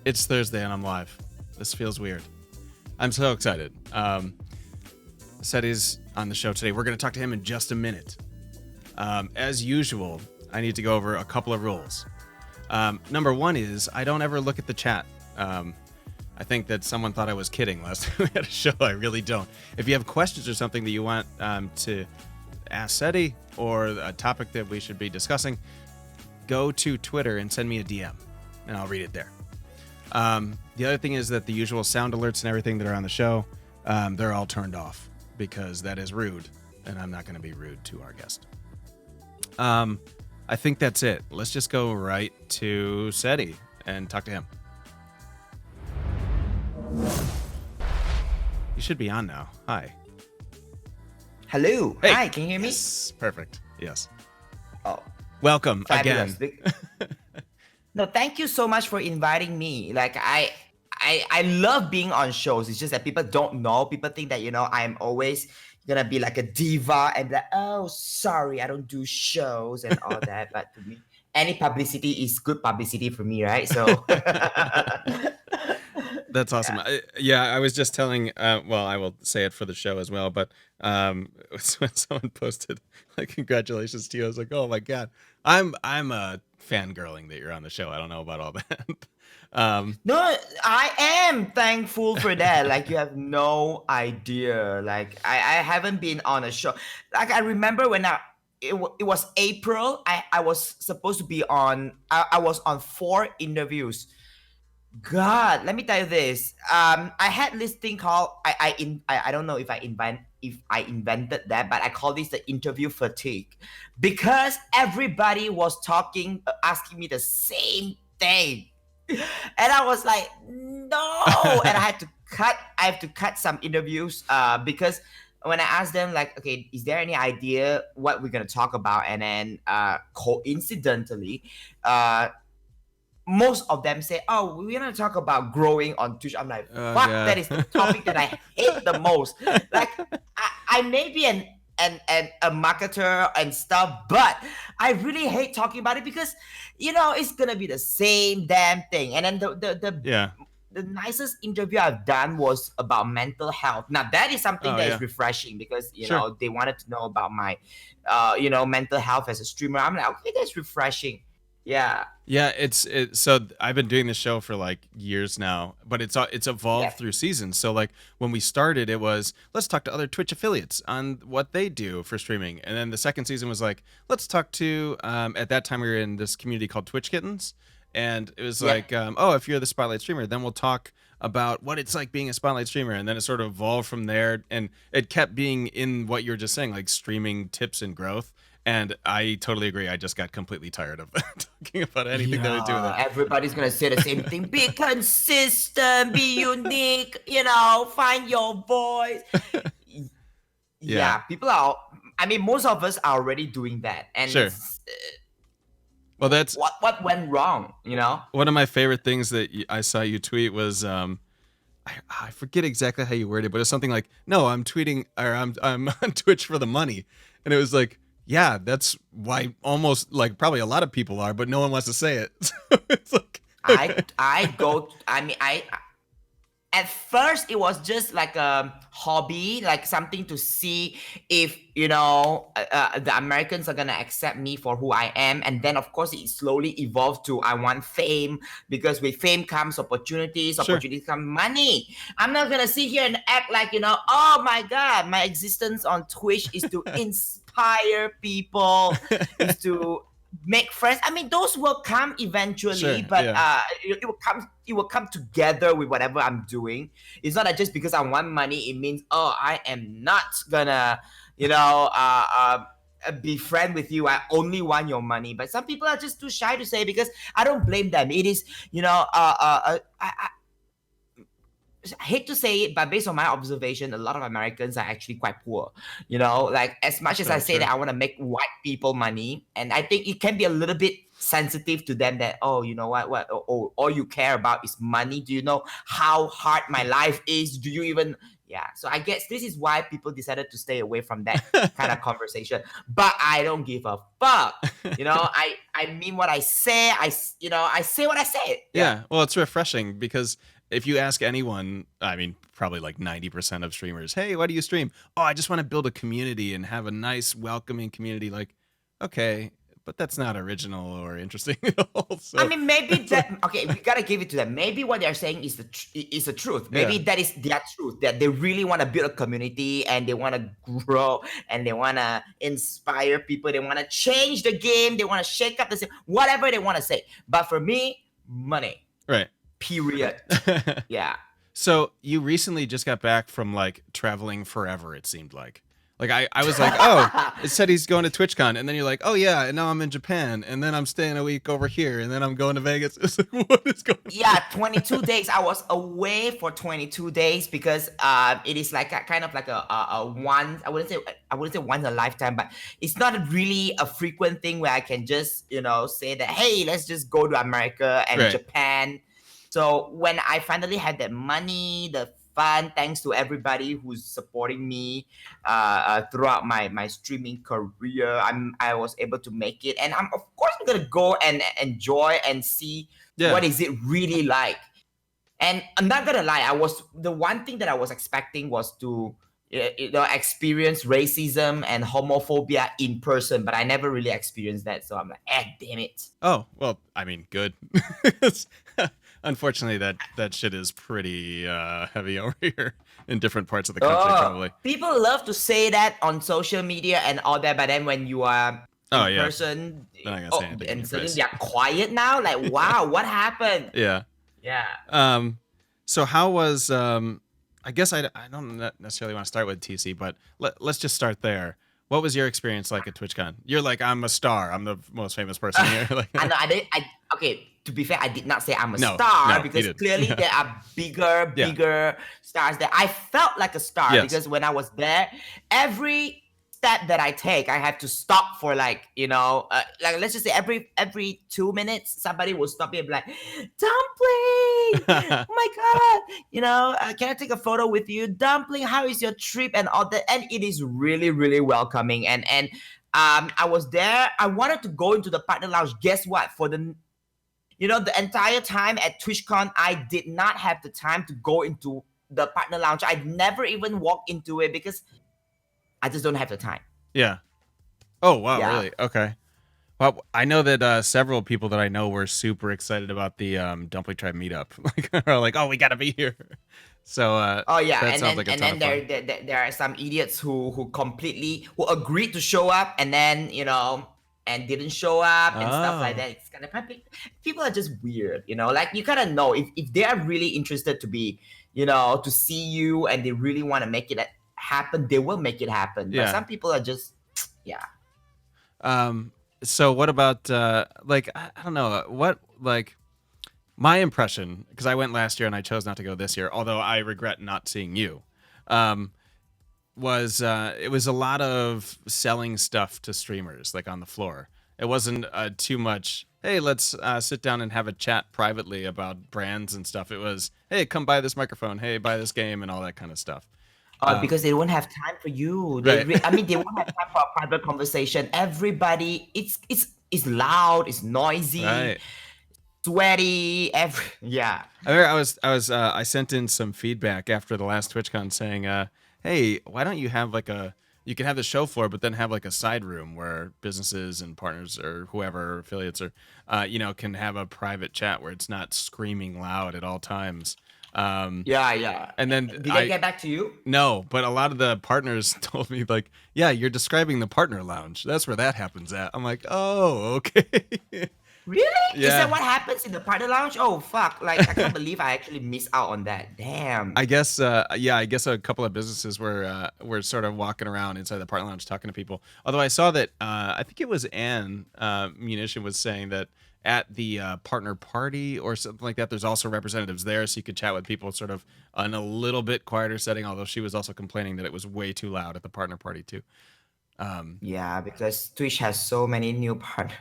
It's Thursday and I'm live. This feels weird. I'm so excited. Seti's on the show today. We're going to talk to him in just a minute. As usual, I need to go over a couple of rules. Number one is I don't ever look at the chat. I think that someone thought I was kidding last time we had a show. I really don't. If you have questions or something that you want to ask Seti or a topic that we should be discussing, go to Twitter and send me a DM, and I'll read it there. The other thing is that the usual sound alerts and everything that are on the show, they're all turned off because that is rude, and I'm not going to be rude to our guest. I think that's it. Let's just go right to Seti and talk to him. You should be on now. Hi. Hello. Hey. Hi, can you hear me? Yes. Perfect. Yes. Oh, Welcome fabulous. again. No, thank you so much for inviting me. Like I love being on shows. It's just that people don't know. People think that, I'm always gonna be like a diva and be like, oh, sorry, I don't do shows and all that. But to me, any publicity is good publicity for me, right? So That's awesome. I was just telling, I will say it for the show as well, but when someone posted, like, congratulations to you, I was like, oh my God, I'm fangirling that you're on the show. I don't know about all that. No, I am thankful for that. Like, you have no idea. Like, I haven't been on a show. Like, I remember when it was April. I was supposed to be on. I was on 4 interviews. God, let me tell you this. I had this thing called I don't know if I invented that, but I call this the interview fatigue, because everybody was talking, asking me the same thing, and I was like, no, and I have to cut some interviews because when I asked them, like, okay, is there any idea what we're gonna talk about, and then coincidentally, most of them say, oh, we're going to talk about growing on Twitch. I'm like, fuck, yeah. That is the topic that I hate the most. Like, I may be a marketer and stuff, but I really hate talking about it because, it's going to be the same damn thing. And then the nicest interview I've done was about mental health. Now, that is something is refreshing because, Sure. they wanted to know about my, mental health as a streamer. I'm like, okay, that's refreshing. Yeah. Yeah, so I've been doing this show for like years now, but it's evolved through seasons. So like when we started, it was let's talk to other Twitch affiliates on what they do for streaming, and then the second season was like let's talk to at that time we were in this community called Twitch Kittens, and it was like if you're the Spotlight streamer, then we'll talk about what it's like being a Spotlight streamer, and then it sort of evolved from there, and it kept being in what you were just saying, like streaming tips and growth. And I totally agree. I just got completely tired of talking about anything that I do with it. Everybody's going to say the same thing. Be consistent, be unique, find your voice. People are, most of us are already doing that. And sure. Well, that's what went wrong, One of my favorite things that I saw you tweet was, I forget exactly how you worded it, but it's something like, no, I'm tweeting, or I'm on Twitch for the money. And it was like, yeah, that's why almost like probably a lot of people are, but no one wants to say it. So it's like, okay. I at first it was just like a hobby, like something to see if, the Americans are going to accept me for who I am. And then of course it slowly evolved to, I want fame, because with fame comes opportunities, opportunities come money. I'm not going to sit here and act like, oh my God, my existence on Twitch is to inspire people, is to make friends. Those will come eventually, but it will come together with whatever I'm doing. It's not that just because I want money, it means, oh, I am not gonna, be friend with you. I only want your money. But some people are just too shy to say, because I don't blame them. It is, I hate to say it, but based on my observation, a lot of Americans are actually quite poor. Like, as much as I say that I want to make white people money, and I think it can be a little bit sensitive to them that, oh, you know what, all you care about is money. Do you know how hard my life is? Do you even, Yeah. So I guess this is why people decided to stay away from that kind of conversation. But I don't give a fuck. I mean what I say. I say what I say. Yeah. Yeah, well, it's refreshing because if you ask anyone, I mean, probably like 90% of streamers, hey, why do you stream? Oh, I just want to build a community and have a nice, welcoming community. Like, okay, but that's not original or interesting at all. I So mean, maybe it's like, that. Okay, we gotta give it to them. Maybe what they're saying is the truth. yeah, Maybe that is their truth. That they really want to build a community and they want to grow and they want to inspire people. They want to change the game. They want to shake up the system. Whatever they want to say. But for me, money. right. Period. Yeah. So you recently just got back from like traveling forever, it seemed like. Like I was like, oh, it said he's going to TwitchCon, and then you're like, oh yeah, and now I'm in Japan, and then I'm staying a week over here, and then I'm going to Vegas. It's like, what is going on? Yeah, 22 days. I was away for 22 days because it is like kind of like a one. I wouldn't say once a lifetime, but it's not really a frequent thing where I can just say that, hey, let's just go to America and Right. Japan. So when I finally had that money, the fun, thanks to everybody who's supporting me throughout my streaming career, I was able to make it, and I'm of course I'm gonna go and enjoy and see Yeah. what is it really like. And I'm not gonna lie, the one thing that I was expecting was to experience racism and homophobia in person, but I never really experienced that. So I'm like, damn it. Oh, well, I mean, good. Unfortunately, that shit is pretty heavy over here in different parts of the country, probably. People love to say that on social media and all that, but then when you are Oh, in yeah. person, They're not gonna say anything in and your suddenly face. they're quiet now. Like, wow, what happened? Yeah. Yeah. So how was I guess I don't necessarily want to start with TC, but let's just start there. What was your experience like at TwitchCon? You're like, I'm a star. I'm the most famous person here. Like, I know. Okay. To be fair, I did not say I'm a No, star you because didn't. clearly Yeah. there are bigger stars there. I felt like a star Yes. because when I was there, every step that I take, I have to stop for like let's just say every 2 minutes, somebody will stop me and be like, Dumpling, oh my god, can I take a photo with you, Dumpling? How is your trip and all that? And it is really really welcoming. And I was there. I wanted to go into the partner lounge. Guess what? For the entire time at TwitchCon, I did not have the time to go into the partner lounge. I never even walked into it because I just don't have the time. Yeah. Oh wow, Yeah. really? Okay. Well, I know that several people that I know were super excited about the Dumpling Tribe meetup. Like, are like, oh, we gotta be here. So Oh yeah, that and sounds then like a and ton then of there, fun. there are some idiots who agreed to show up and then and didn't show up and stuff like Oh. that. It's kind of people are just weird, like you kind of know if they are really interested to be to see you and they really want to make it happen, they will make it happen. Yeah. But some people are just yeah. So what about like I don't know what like my impression, because I went last year and I chose not to go this year, although I regret not seeing you. Was it was a lot of selling stuff to streamers like on the floor. It wasn't too much, hey, let's sit down and have a chat privately about brands and stuff. It was, hey, come buy this microphone, hey, buy this game, and all that kind of stuff. Because they won't have time for you. Right. They won't have time for a private conversation. Everybody, it's loud, it's noisy, Right. sweaty. Yeah. I remember I sent in some feedback after the last TwitchCon saying, hey, why don't you have like you can have the show floor, but then have like a side room where businesses and partners or whoever affiliates or can have a private chat where it's not screaming loud at all times. Yeah. And then Did they get back to you? No, but a lot of the partners told me like, yeah, you're describing the partner lounge. That's where that happens at. I'm like, oh, okay. Really? Is Yeah. that what happens in the partner lounge? Oh fuck! Like I can't believe I actually missed out on that. Damn. I guess I guess a couple of businesses were sort of walking around inside the partner lounge talking to people. Although I saw that I think it was Anne Munition was saying that at the partner party or something like that, there's also representatives there, so you could chat with people sort of in a little bit quieter setting. Although she was also complaining that it was way too loud at the partner party too. Yeah, because Twitch has so many new partners.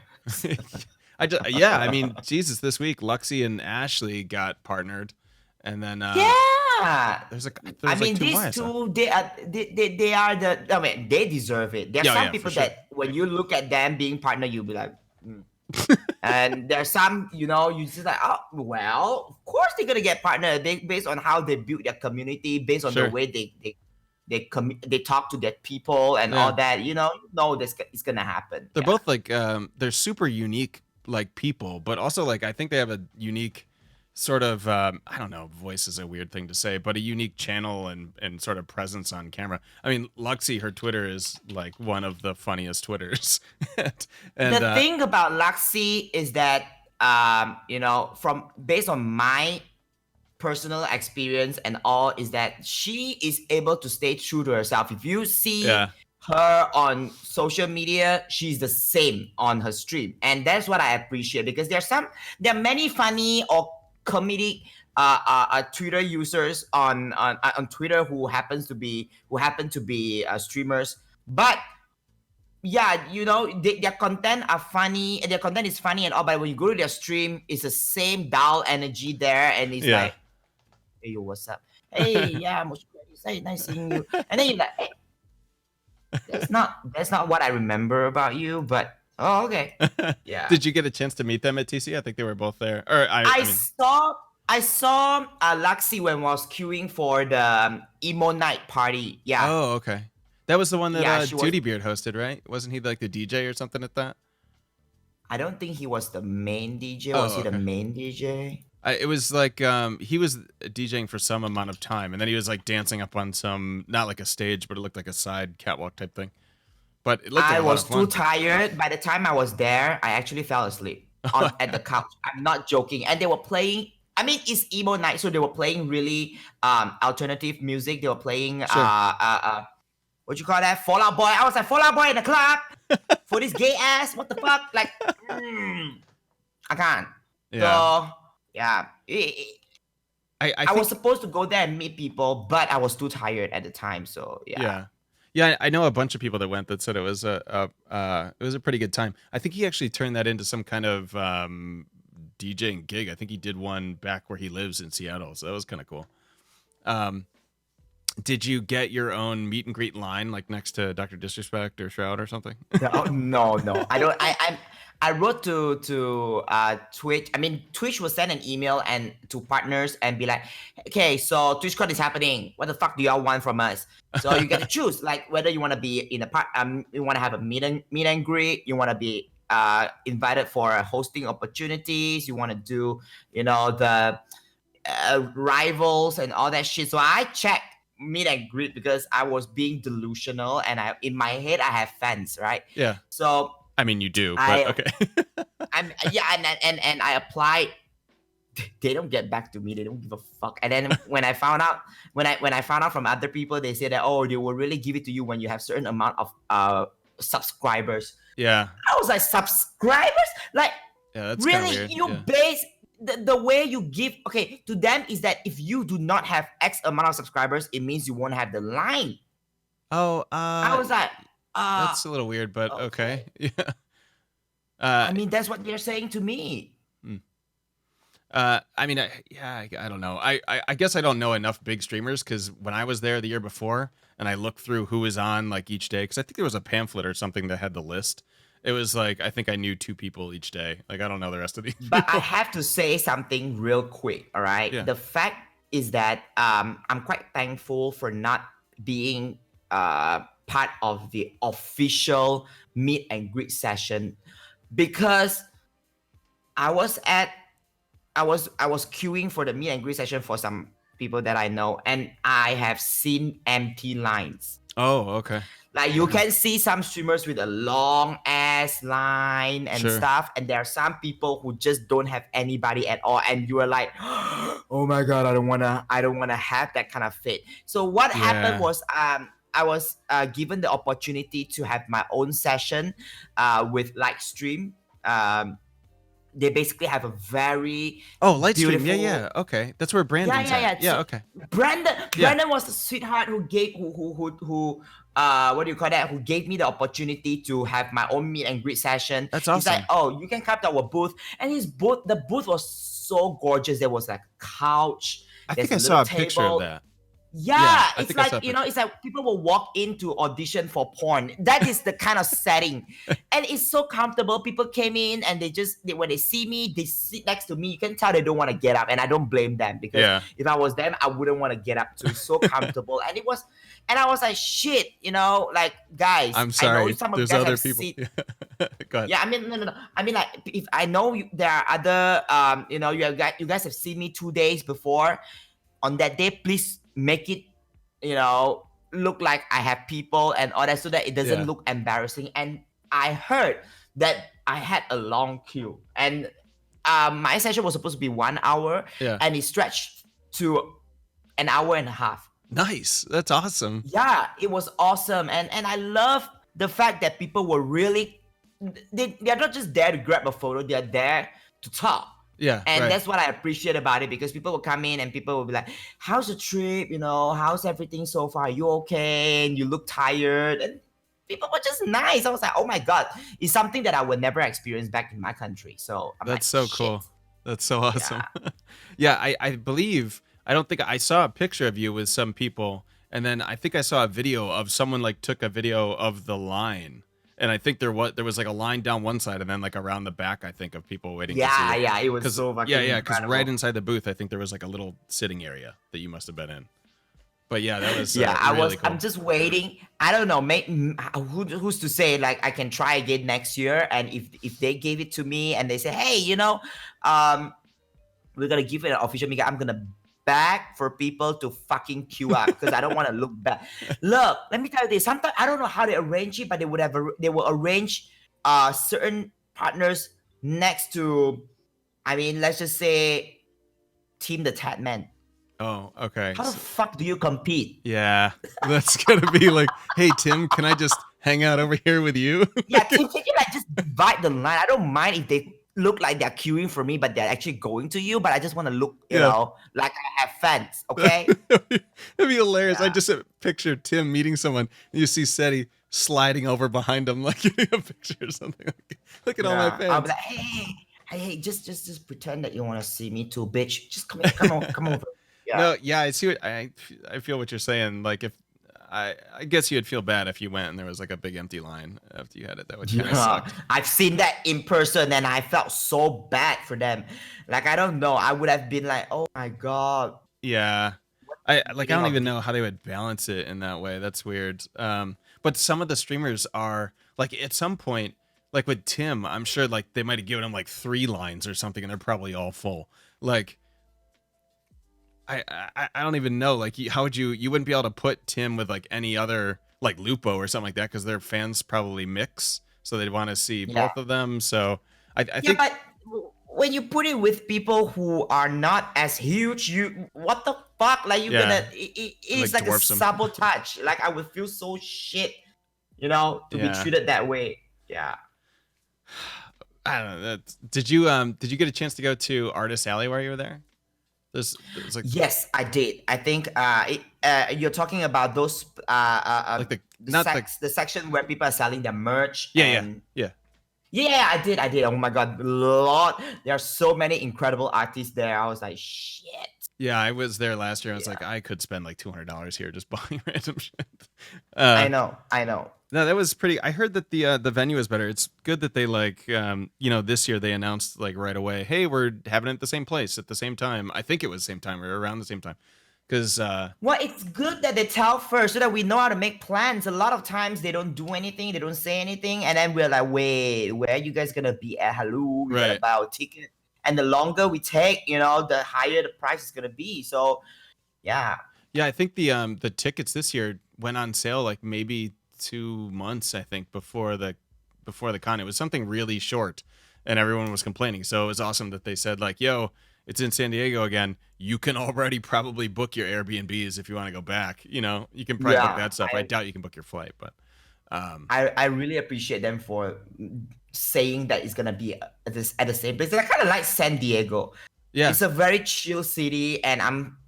I mean, Jesus, this week Luxie and Ashley got partnered, and then Yeah, Yeah. There's I like mean, two more these I saw. two, they are I mean, they deserve it. There are Yeah, some yeah, for people sure. that when you look at them being partner, you'll be like, "Hmm." And there's some, you just like, oh, well, of course they're gonna get partner. Based on how they build their community, based on the Sure. way they talk to their people and all Yeah. that. This it's gonna happen. They're Yeah. both like they're super unique like people, but also like I think they have a unique sort of I don't know, voice is a weird thing to say, but a unique channel and sort of presence on camera. I mean, Luxie, her Twitter is like one of the funniest Twitters. and The thing about Luxie is that from based on my personal experience and all, is that she is able to stay true to herself. If you see yeah. her on social media, she's the same on her stream, and that's what I appreciate, because there are many funny or comedic Twitter users on Twitter who happen to be streamers, but yeah, their content are funny, their content is funny and all, but when you go to their stream, it's the same dull energy there, and it's Yeah. like, hey, yo, what's up? Hey, yeah, Mosh, hey, nice seeing you. And then you're like, hey, that's not what I remember about you, but oh, okay. Yeah. Did you get a chance to meet them at TC? I think they were both there. Or I mean, I saw Luxie when I was queuing for the emo night party. Yeah. oh, okay. That was the one that Yeah, she was- Duty Beard hosted, right? Wasn't he like the DJ or something at that? I don't think he was the main DJ. Oh, Was he the okay. main DJ? It was like he was DJing for some amount of time, and then he was like dancing up on some, not like a stage, but it looked like a side catwalk type thing. But it looked like I a lot was of too fun. tired. By the time I was there, I actually fell asleep at the couch. I'm not joking. And they were playing. I mean, it's emo night, so they were playing really alternative music. They were playing Sure. what you call that? Fall Out Boy. I was like, Fall Out Boy in the club for this gay ass. What the fuck? Like, I can't. Yeah. So yeah, I I think, was supposed to go there and meet people, but I was too tired at the time. So yeah. Yeah, I know a bunch of people that went that said it was a pretty good time. I think he actually turned that into some kind of DJing gig. I think he did one back where he lives in Seattle, so that was kind of cool. Did you get your own meet and greet line like next to Dr. Disrespect or Shroud or something? No. I don't. I wrote to Twitch. I mean, Twitch will send an email and to partners and be like, okay, so TwitchCon is happening. What the fuck do y'all want from us? So you get to choose, like whether you want to be in a part. You want to have a meet and greet. You want to be invited for hosting opportunities. You want to do, the rivals and all that shit. So I checked meet and greet because I was being delusional, and in my head I have fans, right? Yeah. So I mean, you do, but okay. and I applied. They don't get back to me. They don't give a fuck. And then when I found out, when I found out from other people, they said that they will really give it to you when you have certain amount of subscribers. Yeah. I was like, subscribers? Like, Yeah, that's kinda really? weird. You Yeah. base the way you give. Okay, to them is that if you do not have X amount of subscribers, it means you won't have the line. Oh, I was like, that's a little weird, but okay. Yeah. I mean, that's what they're saying to me. I mean, I don't know. I guess I don't know enough big streamers because when I was there the year before and I looked through who was on like each day, because I think there was a pamphlet or something that had the list. It was like, I think I knew 2 people each day. Like, I don't know the rest of these. But I have to say something real quick, all right? Yeah. The fact is that I'm quite thankful for not being part of the official meet and greet session, because I was queuing for the meet and greet session for some people that I know, and I have seen empty lines. Oh, okay. Like, you can see some streamers with a long ass line and Sure. stuff, and there are some people who just don't have anybody at all, and you are like, oh my god, I don't wanna have that kind of fate. So what happened was, I was given the opportunity to have my own session with Lightstream. They basically have a very Lightstream. beautiful- Yeah. Okay, that's where Brandon's at. Yeah. So Okay. Brandon was the sweetheart who gave who what do you call that? Who gave me the opportunity to have my own meet and greet session. That's He's like, awesome. oh, you can come to our booth, and the booth was so gorgeous. There was like a couch. I There's think a I little saw a picture of table. that. Yeah, Yeah, I it's think I saw like, a picture. it's like people will walk in to audition for porn. That is the kind of setting. And it's so comfortable. People came in and when they see me, they sit next to me. You can tell they don't want to get up. And I don't blame them, because Yeah. if I was them, I wouldn't want to get up too. It's so comfortable. And I was like, shit, like, guys, I'm I know sorry. some of you There's guys other have people. seen. Go ahead. Yeah, I mean, no. I mean, like, if I know there are other, you guys have seen me 2 days before. On that day, please make it, look like I have people and all that, so that it doesn't Yeah. look embarrassing. And I heard that I had a long queue, and my session was supposed to be 1 hour, Yeah. and it stretched to an hour and a half. Nice. That's awesome. Yeah, it was awesome. And I love the fact that people were really, they're not just there to grab a photo, they're there to talk. Yeah. And Right. that's what I appreciate about it, because people will come in and people will be like, how's the trip, how's everything so far, are you okay, and you look tired, and people were just nice. I was like, oh my god, it's something that I would never experience back in my country. So I'm like, That's so shit. cool. That's so awesome. Yeah. Yeah, I believe, I don't think I saw a picture of you with some people, and then I think I saw a video of someone like took a video of the line. And I think there was like a line down one side and then like around the back, I think, of people waiting to see Yeah, you. yeah, it was 'Cause so fucking yeah, because right incredible. inside the booth, I think there was like a little sitting area that you must have been in. But yeah, that was Yeah, really cool. I'm just waiting. I don't know, who's to say, like, I can try again next year, and if they gave it to me and they say, hey, we're gonna give it an official meeting, I'm gonna beg for people to fucking queue up, because I don't want to look bad. Look, let me tell you this. Sometimes I don't know how they arrange it, but they will arrange certain partners next to, I mean, let's just say Team the Tatman. Oh, okay. How the fuck do you compete? Yeah, that's gonna be like, hey Tim, can I just hang out over here with you? Yeah, can you like just divide the line? I don't mind if they look like they're queuing for me, but they're actually going to you. But I just want to look, Yeah. like I have fans. Okay. That'd be hilarious. I Yeah. just picture Tim meeting someone, and you see Seti sliding over behind him, like getting a picture or something. Like, look at all my Yeah. I'll fans. be like, hey, just pretend that you want to see me too, bitch. Just come over. Yeah. No, yeah, I see what I feel what you're saying. Like if I guess you'd feel bad if you went and there was like a big empty line after you had it. That would kind of Yeah, suck. I've seen that in person, and I felt so bad for them. Like, I don't know, I would have been like, oh my god. Yeah. I Meaning don't of even the- know how they would balance it in that way. That's weird. But some of the streamers are like at some point, like with Tim, I'm sure like they might have given him like 3 lines or something, and they're probably all full. Like I don't even know. Like how would you wouldn't be able to put Tim with like any other like Lupo or something like that, because their fans probably mix, so they'd want to see Yeah. both of them. So I Yeah, think but when you put it with people who are not as huge, what the fuck? Like, you're Yeah. gonna, it is Like like a dwarfs 'em. sabotage. Like, I would feel so shit, to be Yeah. treated that way. Yeah. I don't know. Did you get a chance to go to Artist Alley while you were there? There's like Yes, I did. I think you're talking about those like the section where people are selling their merch. yeah and yeah. Yeah, I did. Oh my god, Lord, there are so many incredible artists there. I was like, shit. Yeah, I was there last year. I was Yeah. like, I could spend like $200 here just buying random shit. I know. No, that was pretty. I heard that the venue is better. It's good that they like this year they announced like right away, hey, we're having it at the same place at the same time. I think it was the same time or around the same time. Because Well, it's good that they tell first so that we know how to make plans. A lot of times they don't do anything, they don't say anything, and then we're like, wait, where are you guys gonna be at? Hello, we gotta Right. buy our ticket. And the longer we take, the higher the price is gonna be. So yeah. Yeah, I think the tickets this year went on sale like maybe 2 months, I think, before the con. It was something really short, and everyone was complaining. So it was awesome that they said like, "Yo, it's in San Diego again. You can already probably book your Airbnbs if you want to go back. You can probably book Yeah, that stuff. I doubt you can book your flight, but I really appreciate them for saying that it's gonna be at the same place. I kind of like San Diego. yeah, It's a very chill city, and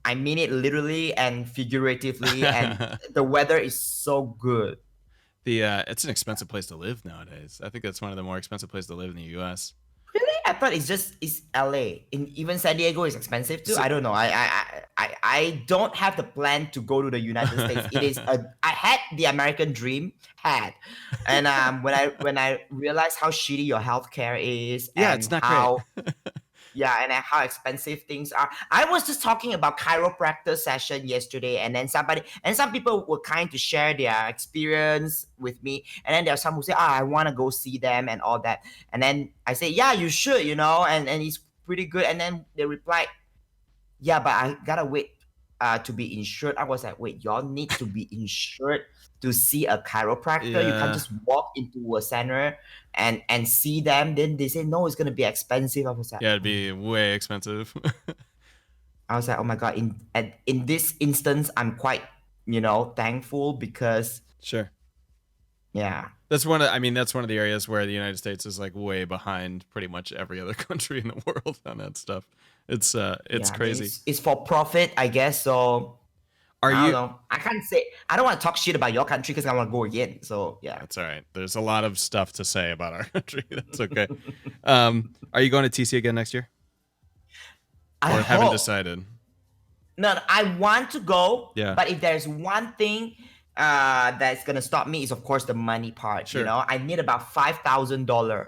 I mean it literally and figuratively, and the weather is so good. it's an expensive place to live nowadays. I think that's one of the more expensive places to live in the U.S. Really? I thought it's LA. Even San Diego is expensive too. So- I don't know. I I don't have the plan to go to the United States. It is I had the American dream, and when I realized how shitty your healthcare is Yeah, and it's not great. how expensive things are. I was just talking about chiropractor session yesterday, and then some people were kind to share their experience with me, and then there are some who say, I want to go see them and all that, and then I say, yeah, you should, and it's pretty good, and then they replied, yeah, but I gotta wait to be insured. I was like, wait, y'all need to be insured to see a chiropractor? You can't Yeah. just walk into a center and see them. Then they say, no, it's gonna be expensive. I was like, Yeah, it'd be way expensive. oh my god. In this instance, I'm quite thankful because Sure. yeah. That's that's one of the areas where the United States is like way behind pretty much every other country in the world on that stuff. It's Yeah, crazy. it's for profit, I guess. So Are I don't you know. I don't want to talk shit about your country because I want to go again. So yeah. That's all right. There's a lot of stuff to say about our country. That's okay. Are you going to TC again next year? I Or haven't hope. decided? No, I want to go. Yeah. But if there's one thing that's gonna stop me is of course the money part. Sure. I need about $5,000.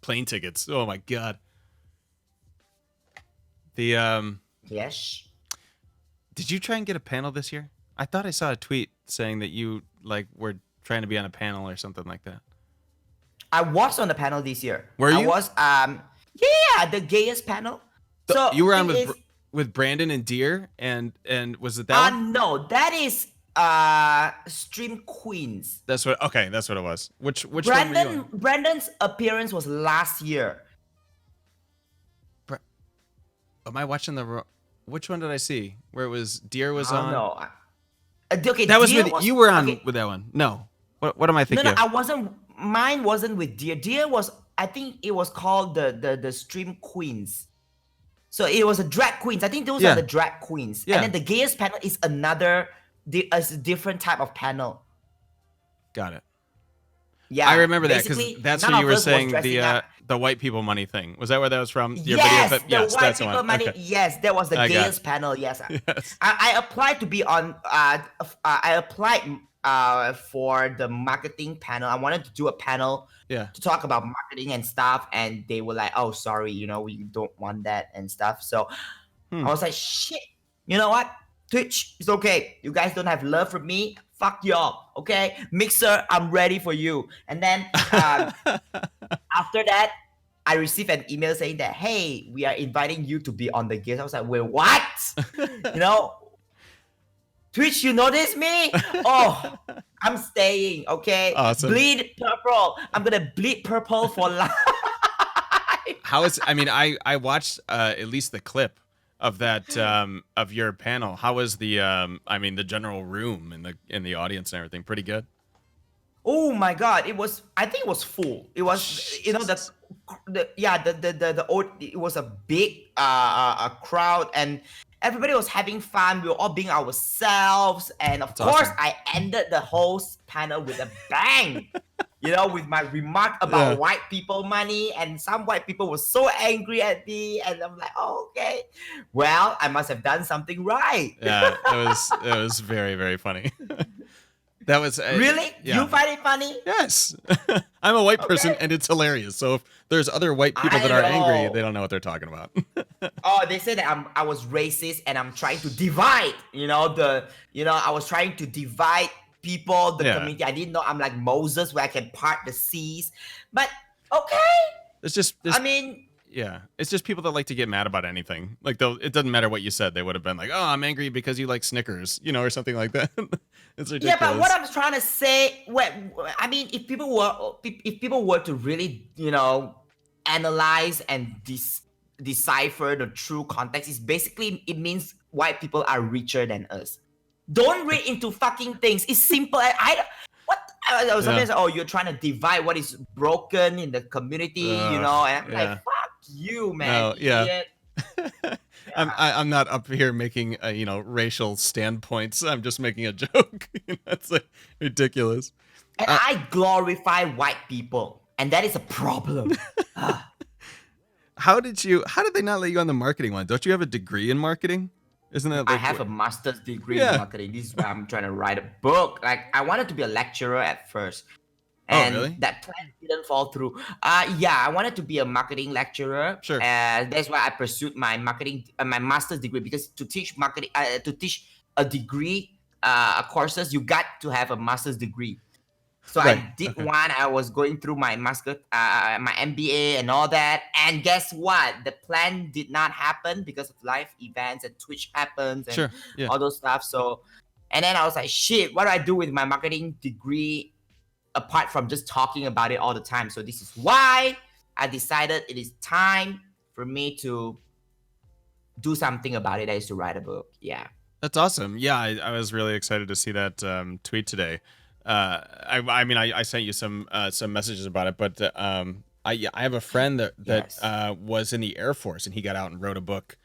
Plane tickets. Oh my god. The Yes. Did you try and get a panel this year? I thought I saw a tweet saying that you were trying to be on a panel or something like that. I was on the panel this year. Were you? I was the gayest panel. So you were on with Brandon and Deer and was it that one? No, that is Stream Queens. That's what it was. Which one were you on? Brandon's appearance was last year. Am I watching which one did I see? Where it was Deer was on? No. Okay, that was with you were on with that one. No. What am I thinking? No, I wasn't. Mine wasn't with Deer. Deer was, I think it was called the Stream Queens. So it was a drag queens. I think those are the drag queens. Yeah. And then the gayest panel is a different type of panel. Got it. Yeah, I remember that because that's what you were saying, the white people money thing. Was that where that was from? Your yes, video? yes, the white people money. Okay. Yes, that was the gayest panel. Yes. I applied to be on. I applied for the marketing panel. I wanted to do a panel to talk about marketing and stuff, and they were like, "Oh, sorry, we don't want that and stuff." So I was like, "Shit, you know what? Twitch, it's okay. You guys don't have love for me. Fuck y'all, okay? Mixer, I'm ready for you." And then after that, I received an email saying that, hey, we are inviting you to be on the guest. I was like, wait, what? Twitch, you notice me? Oh, I'm staying, okay? Awesome. Bleed purple. I'm gonna bleed purple for life. How is? I watched at least the clip of that of your panel. How was the the general room in the audience and everything? Pretty good. Oh my god, I think it was full. It was it was a big a crowd and everybody was having fun. We were all being ourselves, and of course awesome. I ended the whole panel with a bang. With my remark about white people money, and some white people were so angry at me, and I'm like, oh, okay, well, I must have done something right. Yeah, it was very, very funny. That was really? Yeah. You find it funny? Yes. I'm a white person, and it's hilarious. So if there's other white people that are angry, they don't know what they're talking about. Oh, they said that I was racist, and I'm trying to divide. I was trying to divide people, the community. I didn't know I'm like Moses where I can part the seas. But okay. It's just people that like to get mad about anything. Like it doesn't matter what you said, they would have been like, "Oh, I'm angry because you like Snickers," or something like that. It's ridiculous. Yeah, but what I'm trying to say, if people were to really, analyze and decipher the true context, is basically it means white people are richer than us. Don't read into fucking things. It's simple. I was sometimes, you're trying to divide what is broken in the community, and I'm like, fuck you, man. Yeah. I'm not up here making racial standpoints. I'm just making a joke. That's like ridiculous. And I glorify white people, and that is a problem. How did they not let you on the marketing one? Don't you have a degree in marketing? Isn't that I like have what? a master's degree in Yeah. marketing. This is why I'm trying to write a book. Like I wanted to be a lecturer at first, Oh, and really? that plan didn't fall through. Yeah, I wanted to be a marketing lecturer, Sure. and that's why I pursued my marketing, my master's degree. Because to teach marketing, to teach a degree, courses, you got to have a master's degree. So Right. I did Okay. one. I was going through my master, my MBA and all that. And guess what? The plan did not happen because of life events and Twitch happens and Sure. Yeah. all those stuff. So, and then I was like, shit, what do I do with my marketing degree apart from just talking about it all the time? So this is why I decided it is time for me to do something about it. That is to write a book. Yeah. That's awesome. Yeah, I was really excited to see that tweet today. I mean, I sent you some messages about it, but I have a friend that Yes. was in the Air Force and he got out and wrote a book.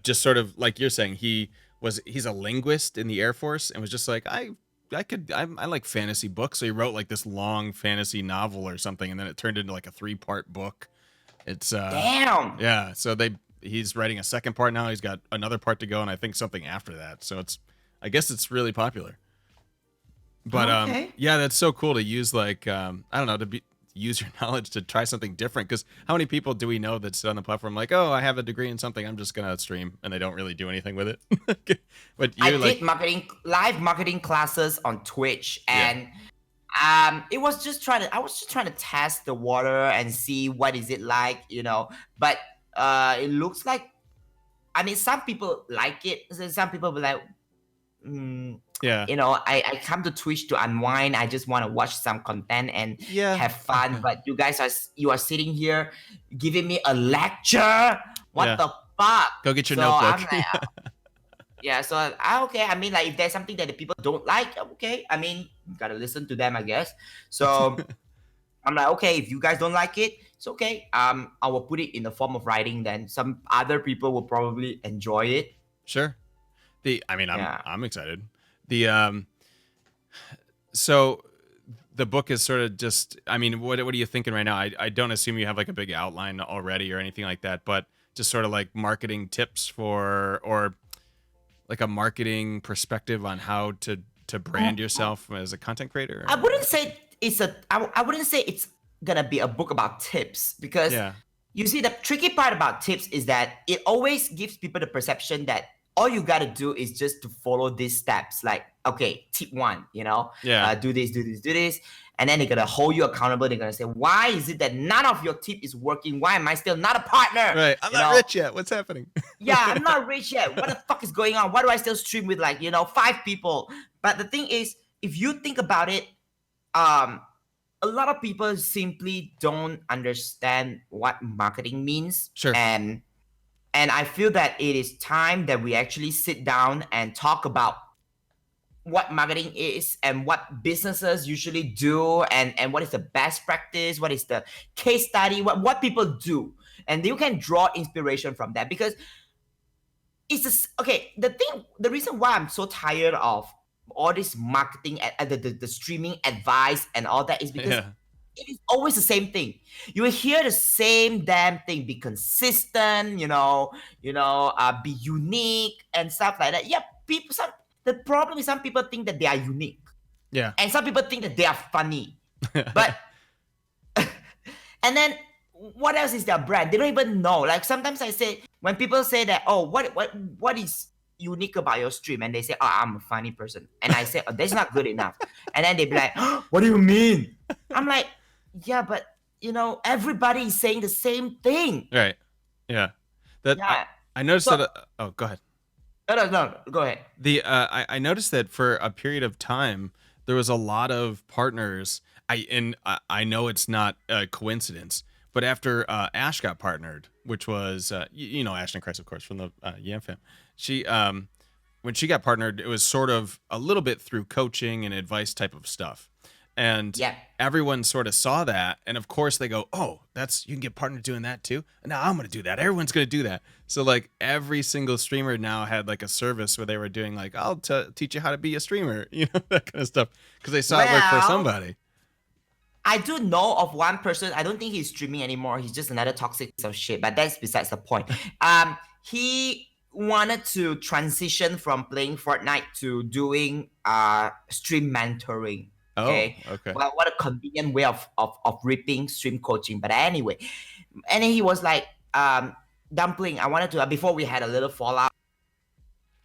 Just sort of like you're saying, he's a linguist in the Air Force and was just like I like fantasy books, so he wrote like this long fantasy novel or something, and then it turned into like a 3-part book. It's Damn. yeah, so he's writing a second part now. He's got another part to go, and I think something after that. So I guess it's really popular. But Okay. yeah, that's so cool to use like I don't know use your knowledge to try something different. Because how many people do we know that sit on the platform like, oh, I have a degree in something, I'm just gonna stream, and they don't really do anything with it. But I you like, did live marketing classes on Twitch, yeah, and it was just I was just trying to test the water and see what is it like, But it looks like, I mean, some people like it. Some people be like, mm, yeah, I come to Twitch to unwind. I just want to watch some content and yeah, have fun. But you are sitting here giving me a lecture. What yeah. the fuck? Go get your So I'm notebook. like, yeah, so okay. I mean, like, if there's something that the people don't like, okay. I mean, gotta listen to them, I guess. So I'm like, okay, if you guys don't like it, it's okay. I will put it in the form of writing. Then some other people will probably enjoy it. Sure. I mean, Yeah. I'm excited. The so the book is sort of just, I mean, what are you thinking right now? I don't assume you have like a big outline already or anything like that, but just sort of like marketing tips or like a marketing perspective on how to brand yourself as a content creator. I wouldn't say I wouldn't say it's gonna be a book about tips, because Yeah. you see, the tricky part about tips is that it always gives people the perception that all you gotta do is just to follow these steps. Like, okay, tip one, Yeah. do this, do this, do this, and then they're gonna hold you accountable. They're gonna say, why is it that none of your tip is working? Why am I still not a partner? Right. I'm not rich yet. What's happening? Yeah, I'm not rich yet. What the fuck is going on? Why do I still stream with, like, 5 people? But the thing is, if you think about it, um, a lot of people simply don't understand what marketing means. Sure. And I feel that it is time that we actually sit down and talk about what marketing is and what businesses usually do, and what is the best practice, what is the case study, what people do. And you can draw inspiration from that, because it's just, okay, the reason why I'm so tired of all this marketing, the streaming advice and all that, is because Yeah. it is always the same thing. You will hear the same damn thing. Be consistent, be unique and stuff like that. Yeah, the problem is some people think that they are unique, Yeah. and some people think that they are funny. But and then what else is their brand? They don't even know. Like, sometimes I say, when people say that, oh, what is unique about your stream, and they say, oh, I'm a funny person, and I say, oh, that's not good enough, and then they be like, oh, what do you mean? I'm like, yeah, but everybody is saying the same thing. Right. Yeah. That Yeah. I noticed So, that. Oh, go ahead. no, go ahead. I noticed that for a period of time there was a lot of partners. I know it's not a coincidence, but after Ash got partnered, which was Ashton Christ, of course, from the Yam fam. She when she got partnered, it was sort of a little bit through coaching and advice type of stuff. And Yeah. everyone sort of saw that. And of course they go, oh, you can get partnered doing that too. Now I'm going to do that. Everyone's going to do that. So like every single streamer now had like a service where they were doing like, teach you how to be a streamer, that kind of stuff. Because they saw it work for somebody. I do know of one person. I don't think he's streaming anymore. He's just another toxic piece of shit. But that's besides the point. He wanted to transition from playing Fortnite to doing stream mentoring. Okay. Oh, okay. Well, what a convenient way of ripping stream coaching. But anyway, and then he was like, Dumpling, I wanted to before we had a little fallout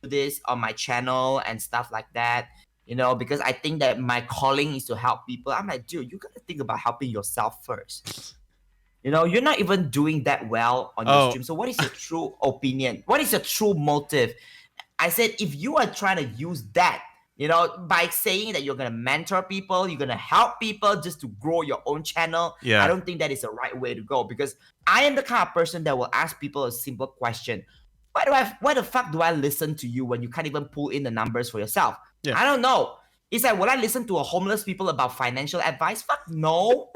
this on my channel and stuff like that, because I think that my calling is to help people. I'm like, dude, you gotta think about helping yourself first. You're not even doing that well on your stream. So what is your true opinion? What is your true motive? I said, if you are trying to use that, by saying that you're gonna mentor people, you're gonna help people just to grow your own channel, I don't think that is the right way to go, because I am the kind of person that will ask people a simple question. Why the fuck do I listen to you when you can't even pull in the numbers for yourself? Yeah. I don't know. It's like, will I listen to a homeless people about financial advice? Fuck no.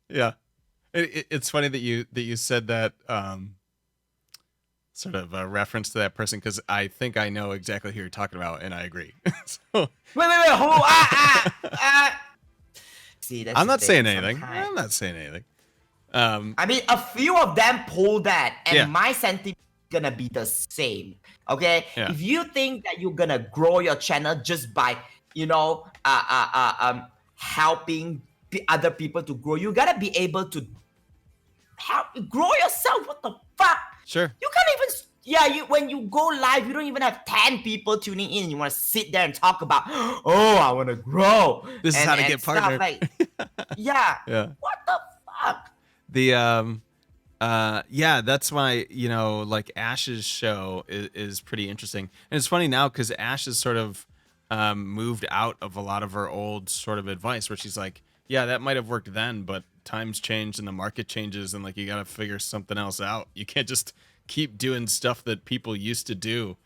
Yeah. It's funny that you said that sort of a reference to that person, because I think I know exactly who you're talking about, and I agree. So wait, who? See, that's I'm not saying anything. Sometimes. I'm not saying anything. I mean, a few of them pull that, and my sentiment is gonna be the same. Okay, if you think that you're gonna grow your channel just by helping the other people to grow, you gotta be able to help grow yourself. What the fuck? Sure. You can't even. Yeah, when you go live, you don't even have 10 people tuning in. You want to sit there and talk about, oh, I want to grow. This is how to get partnered. Like, yeah. What the fuck? That's why, like Ash's show is pretty interesting. And it's funny now because Ash has sort of moved out of a lot of her old sort of advice, where she's like, yeah, that might have worked then, but times change and the market changes, and like you got to figure something else out. You can't just keep doing stuff that people used to do.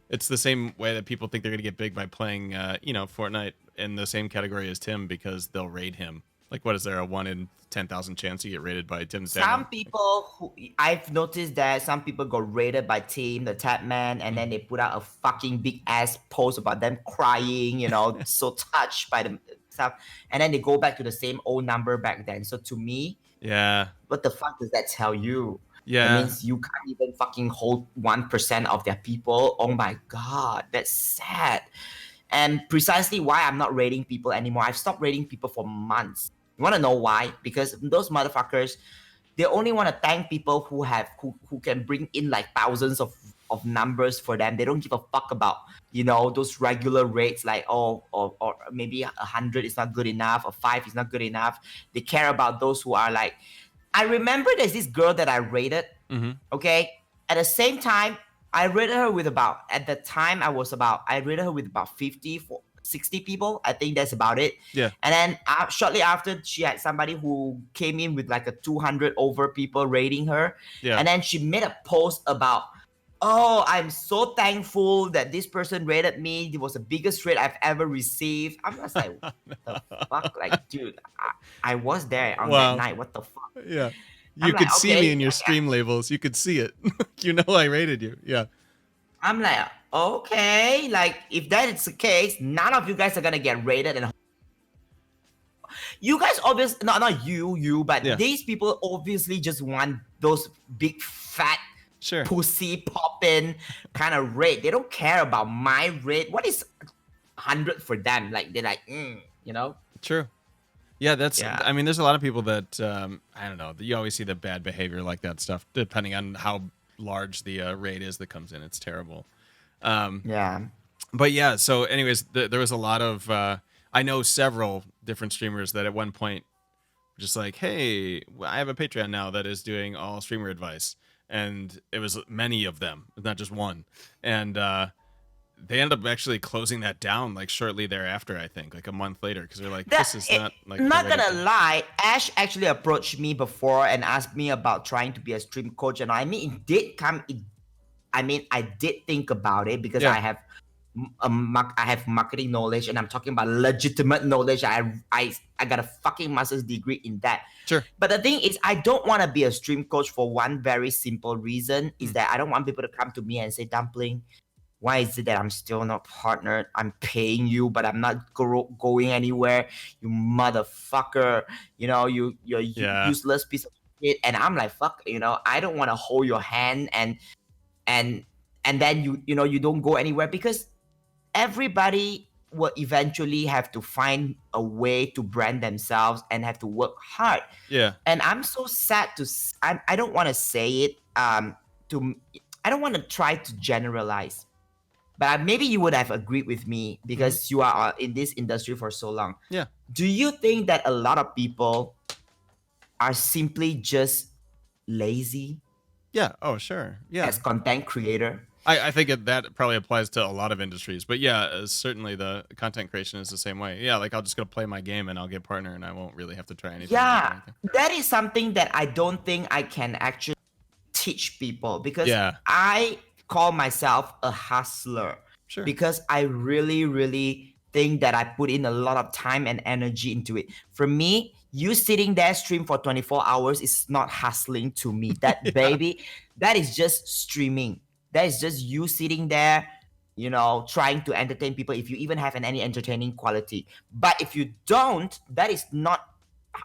It's the same way that people think they're going to get big by playing, Fortnite in the same category as Tim, because they'll raid him. Like, what is there, a 1 in 10,000 chance you get raided by Tim? Some people I've noticed that some people got raided by Tim, the Tap Man, and then they put out a fucking big ass post about them crying, so touched by the stuff, and then they go back to the same old number back then. So to me, what the fuck does that tell you? It means you can't even fucking hold 1% of their people. Oh my god, that's sad. And precisely why I'm not rating people anymore. I've stopped rating people for months. You want to know why? Because those motherfuckers, they only want to thank people who can bring in like thousands of numbers for them. They don't give a fuck about, those regular rates, like, or maybe 100 is not good enough, or 5 is not good enough. They care about those who are like, I remember there's this girl that I rated. Okay. At the same time, I rated her with about, at the time I rated her with about 60 people. I think that's about it. Yeah. And then shortly after, she had somebody who came in with like a 200 over people rating her. Yeah. And then she made a post about, oh, I'm so thankful that this person rated me. It was the biggest rate I've ever received. I'm just like, what the fuck? Like, dude, I was there on that night. What the fuck? Yeah. You could see me in your stream labels. You could see it. I rated you. Yeah. I'm like, okay, like if that is the case, none of you guys are gonna get rated, and you guys obviously not you, but these people obviously just want those big fat pussy popping kind of rate. They don't care about my rate. What is 100 for them? Like they're like, True. Yeah, I mean, there's a lot of people that I don't know. You always see the bad behavior like that stuff, depending on how large the rate is that comes in. It's terrible. But yeah, so anyways, there was a lot of I know several different streamers that at one point were just like, hey, I have a Patreon now that is doing all streamer advice, and it was many of them, not just one, and they ended up actually closing that down like shortly thereafter, I think, like a month later, because they're like, this is not like. Not gonna lie, Ash actually approached me before and asked me about trying to be a stream coach, and I mean, it did come. I did think about it, because I have marketing knowledge, and I'm talking about legitimate knowledge. I got a fucking master's degree in that. Sure. But the thing is, I don't want to be a stream coach for one very simple reason, is that I don't want people to come to me and say, Dumpling, Why is it that I'm still not partnered? I'm paying you, but I'm not going anywhere. You motherfucker. You're Yeah. useless piece of shit. And I'm like, fuck. I don't want to hold your hand and and then you don't go anywhere, because everybody will eventually have to find a way to brand themselves and have to work hard. Yeah. And I'm so sad I don't want to say it, to I don't want to try to generalize, but maybe you would have agreed with me Hmm. because you are in this industry for so long. Yeah. Do you think that a lot of people are simply just lazy Yeah. Oh, sure. Yeah. as content creator? I think that probably applies to a lot of industries, but yeah, certainly the content creation is the same way. Yeah, like I'll just go play my game and I'll get partner, and I won't really have to try anything new or Yeah, anything. that is something that I don't think I can actually teach people, because Yeah, I call myself a hustler, sure. because I really, really think that I put in a lot of time and energy into it. For me, you sitting there stream for 24 hours is not hustling to me. That Yeah, baby, that is just streaming. That is just you sitting there, trying to entertain people, if you even have any entertaining quality. But if you don't, that is not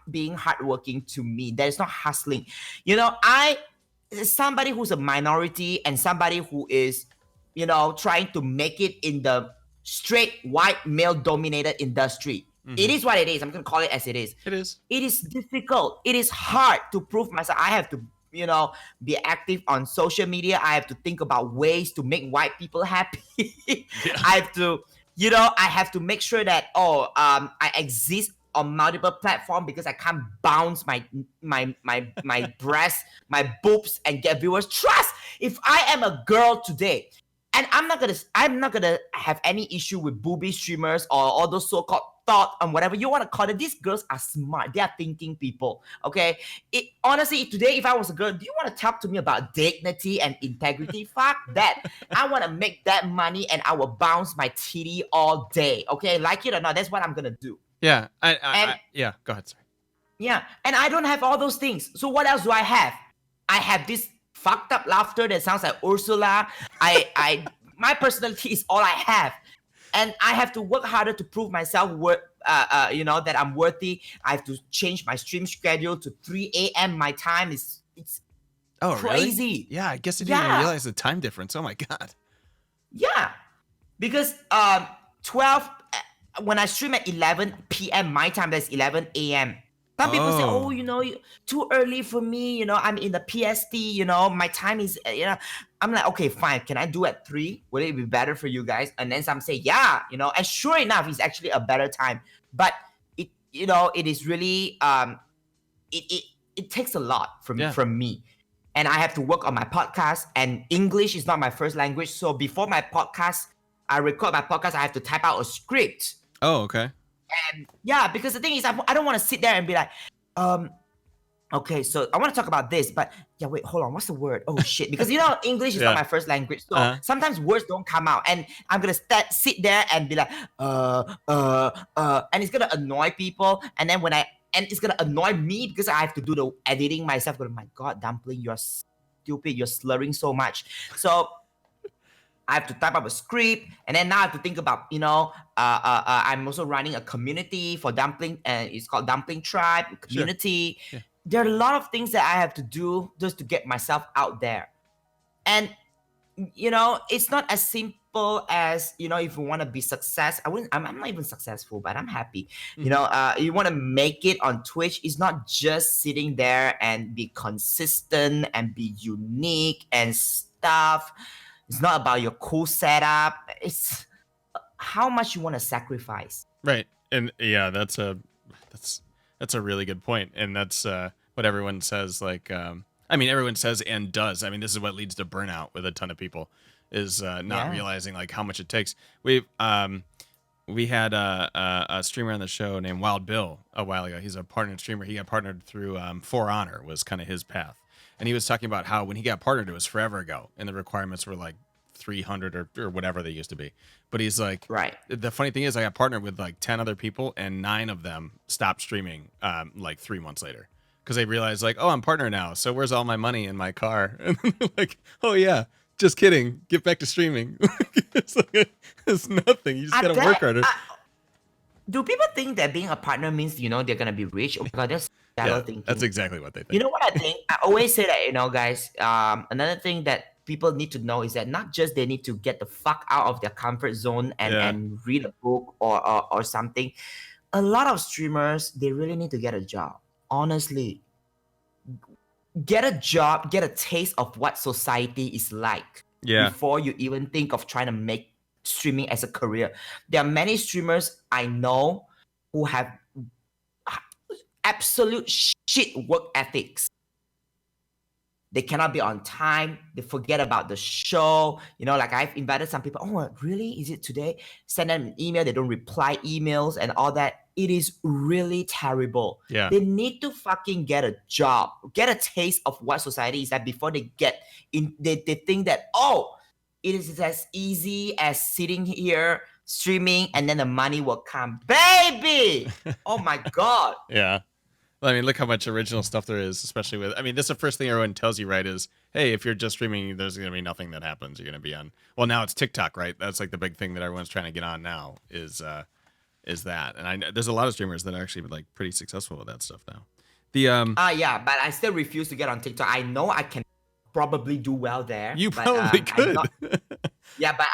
being hardworking to me. That is not hustling. I somebody who's a minority and somebody who is, trying to make it in the straight white male dominated industry. It hmm is what it is. I'm gonna call it as it is. it is. It is difficult. It is hard to prove myself. I have to, be active on social media. I have to think about ways to make white people happy. Yeah, I have to, I have to make sure that I exist on multiple platforms, because I can't bounce my breast, my boobs, and get viewers trust. If I am a girl today, and I'm not gonna have any issue with booby streamers or all those so-called thought and whatever you want to call it. These girls are smart. They are thinking people. Okay. Honestly, today, if I was a girl, do you want to talk to me about dignity and integrity? Fuck that. I want to make that money and I will bounce my titty all day. Okay, like it or not, that's what I'm gonna do. yeah. And Yeah. Go ahead. Sorry. yeah, and I don't have all those things. So what else do I have? I have this fucked up laughter that sounds like Ursula. My personality is all I have, and I have to work harder to prove myself that I'm worthy. I have to change my stream schedule to 3 a.m. my time. It's Oh, really? crazy. Yeah, I guess I didn't even Yeah, realize the time difference. Oh my god. yeah, because 12 when I stream at 11 p.m. my time, that's 11 a.m. Some people say, oh, Oh, too early for me. I'm in the PST. My time is. I'm like, okay, fine. Can I do at 3? Would it be better for you guys? And then some say, yeah. And sure enough, it's actually a better time. But it is really it takes a lot from yeah. from me, and I have to work on my podcast. And English is not my first language, so before my podcast, I record my podcast. I have to type out a script. Oh, okay. And yeah, because the thing is, I don't want to sit there and be like, um, okay, so I want to talk about this, but yeah, wait, hold on, what's the word? Oh shit, because English is not Yeah. my first language, so Uh-huh. sometimes words don't come out, and I'm gonna sit there and be like, and it's gonna annoy people, and then and it's gonna annoy me because I have to do the editing myself. Going, my God, Dumpling, you're stupid, you're slurring so much, so I have to type up a script, and then now I have to think about, I'm also running a community for Dumpling, and it's called Dumpling Tribe Sure. Community. Yeah. There are a lot of things that I have to do just to get myself out there, and it's not as simple as if you want to be success. I'm not even successful, but I'm happy. Hmm. You want to make it on Twitch. It's not just sitting there and be consistent and be unique and stuff. It's not about your cool setup. It's how much you want to sacrifice. Right. And yeah, that's that's a really good point. And that's what everyone says. Like, I mean, everyone says and does. I mean, this is what leads to burnout with a ton of people, is not Yeah. realizing like how much it takes. We had a streamer on the show named Wild Bill a while ago. He's a partnered streamer. He got partnered through For Honor, was kind of his path. And he was talking about how when he got partnered, it was forever ago, and the requirements were like 300 or whatever they used to be. But he's like, Right. the funny thing is, I got partnered with like 10 other people, and 9 of them stopped streaming like 3 months later because they realized like, oh, I'm partner now, so where's all my money in my car? And like, oh yeah, Just kidding. Get back to streaming. It's nothing. You just gotta work harder. Do people think that being a partner means they're gonna be rich? Oh my god, that's shallow thinking. That's exactly what they think. You know what I think? I always say that, guys. Another thing that people need to know is that not just they need to get the fuck out of their comfort zone and read a book or something. A lot of streamers, they really need to get a job. Honestly, get a job, get a taste of what society is like before you even think of trying to make streaming as a career. There are many streamers I know who have absolute shit work ethics. They cannot be on time. They forget about the show. Like I've invited some people. Oh, really? Is it today? Send them an email. They don't reply emails and all that. It is really terrible. Yeah. They need to fucking get a job, get a taste of what society is like before they get in. They think that, it is as easy as sitting here streaming and then the money will come. Baby! Oh my God. Yeah. I mean, look how much original stuff there is, especially with, that's the first thing everyone tells you, right, is, hey, if you're just streaming, there's going to be nothing that happens. You're going to be on, well, now it's TikTok, right? That's like the big thing that everyone's trying to get on now is that. And there's a lot of streamers that are actually like pretty successful with that stuff now. Yeah, but I still refuse to get on TikTok. I know I can probably do well there. You probably could. Yeah, but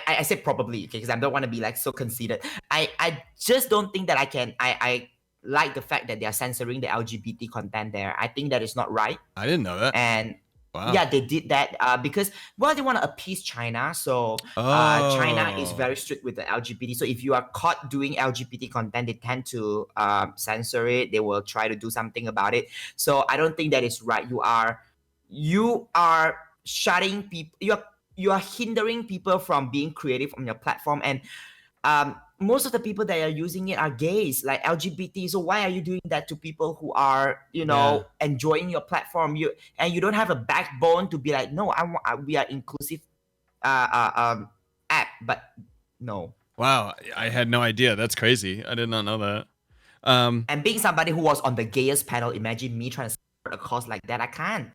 I say probably, okay, because I don't want to be like so conceited. I just don't think that I can. I like the fact that they are censoring the LGBT content there. I think that is not right. I didn't know that. And wow. Yeah, they did that because, well, they want to appease China. So China is very strict with the LGBT. So if you are caught doing LGBT content, they tend to censor it. They will try to do something about it. So I don't think that is right. You are shutting people. You are hindering people from being creative on your platform. And most of the people that are using it are gays, like LGBT. So why are you doing that to people who are, enjoying your platform? You don't have a backbone to be like, no, we are inclusive app, but no. Wow, I had no idea. That's crazy. I did not know that. And being somebody who was on the gayest panel, imagine me trying to support a cause like that. I can't.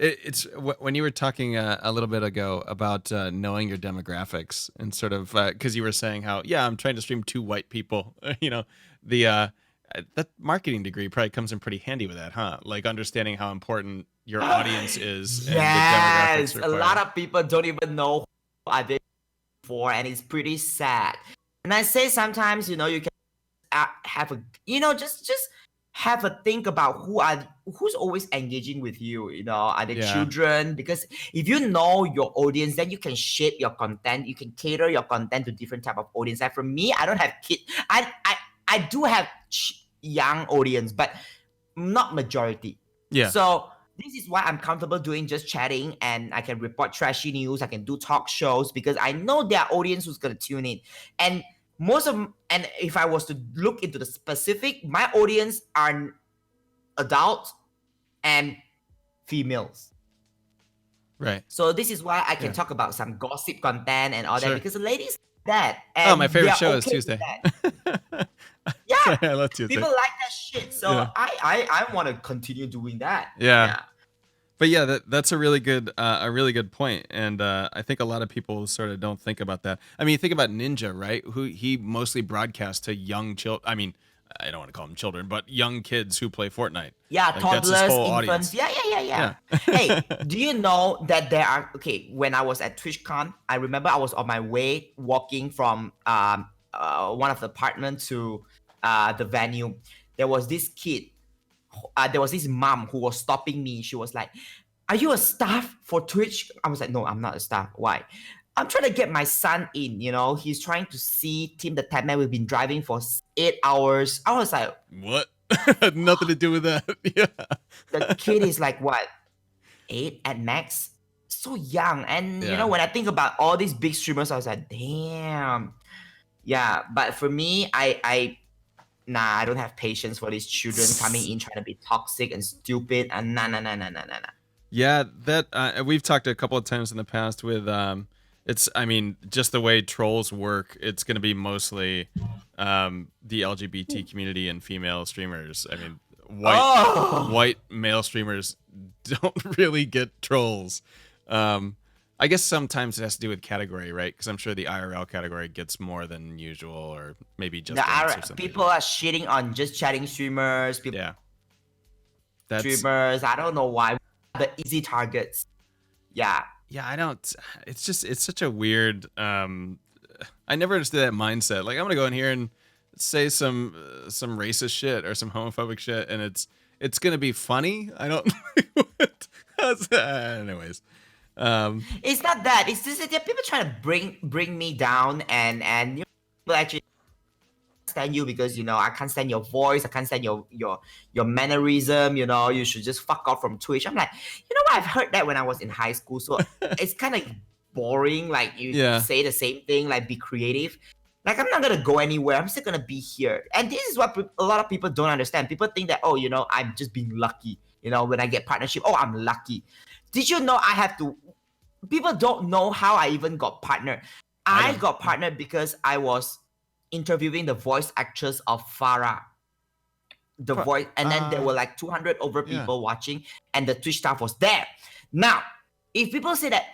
It's when you were talking a little bit ago about knowing your demographics and sort of because you were saying how I'm trying to stream 2 white people. That marketing degree probably comes in pretty handy with that, huh? Like understanding how important your audience is. Yes, and a lot of people don't even know who are they for, and it's pretty sad. And I say sometimes, you can have a, just have a think about who's always engaging with you. Are they children? Because if you know your audience, then you can shape your content. You can cater your content to different type of audience. Like for me, I don't have kids. I do have young audience, but not majority. Yeah. So this is why I'm comfortable doing just chatting, and I can report trashy news. I can do talk shows because I know their audience who's gonna tune in. And and if I was to look into the specific, my audience are adults and females. Right. So this is why I can talk about some gossip content and all that, because the ladies that. And my favorite show is Tuesday. Yeah, I love Tuesday. People like that shit. So I want to continue doing that. Yeah. But yeah, that's a really good point, and I think a lot of people sort of don't think about that. I mean, think about Ninja, right? Who he mostly broadcasts to young children. I mean, I don't want to call them children, but young kids who play Fortnite. Yeah, like, toddlers, infants. Yeah. Hey, do you know that there are? Okay, when I was at TwitchCon, I remember I was on my way walking from one of the apartments to the venue. There was this kid. There was this mom who was stopping me. She was like, "Are you a staff for Twitch?" I was like, "No, I'm not a staff. Why?" "I'm trying to get my son in. He's trying to see Tim the Tatman. We've been driving for 8 hours." I was like, "What?" Had nothing to do with that. Yeah. The kid is like what, 8 at max? So young. And when I think about all these big streamers, I was like, damn. Yeah, but for me, I don't have patience for these children coming in trying to be toxic and stupid, and nah. Yeah, that we've talked a couple of times in the past with just the way trolls work. It's going to be mostly the LGBT community and female streamers. I mean, white male streamers don't really get trolls. I guess sometimes it has to do with category, right? Because I'm sure the IRL category gets more than usual, or maybe just dance or something. People are shitting on just chatting streamers. Streamers. I don't know why. The easy targets. Yeah. Yeah, I don't. It's such a weird. I never understood that mindset. Like, I'm gonna go in here and say some racist shit or some homophobic shit, and it's gonna be funny. I don't. Anyways, it's not that. It's just that people trying to bring me down, and you know, actually stand you because I can't stand your voice. I can't stand your mannerism. You should just fuck off from Twitch. I'm like, you know what? I've heard that when I was in high school, so it's kind of boring. Like you say the same thing. Like be creative. Like I'm not gonna go anywhere. I'm still gonna be here. And this is what a lot of people don't understand. People think that I'm just being lucky. When I get partnership, I'm lucky. Did you know I have to? People don't know how I even got partnered. I got partnered because I was interviewing the voice actress of Farah. The voice, and then there were like 200 over people watching, and the Twitch staff was there. Now, if people say that,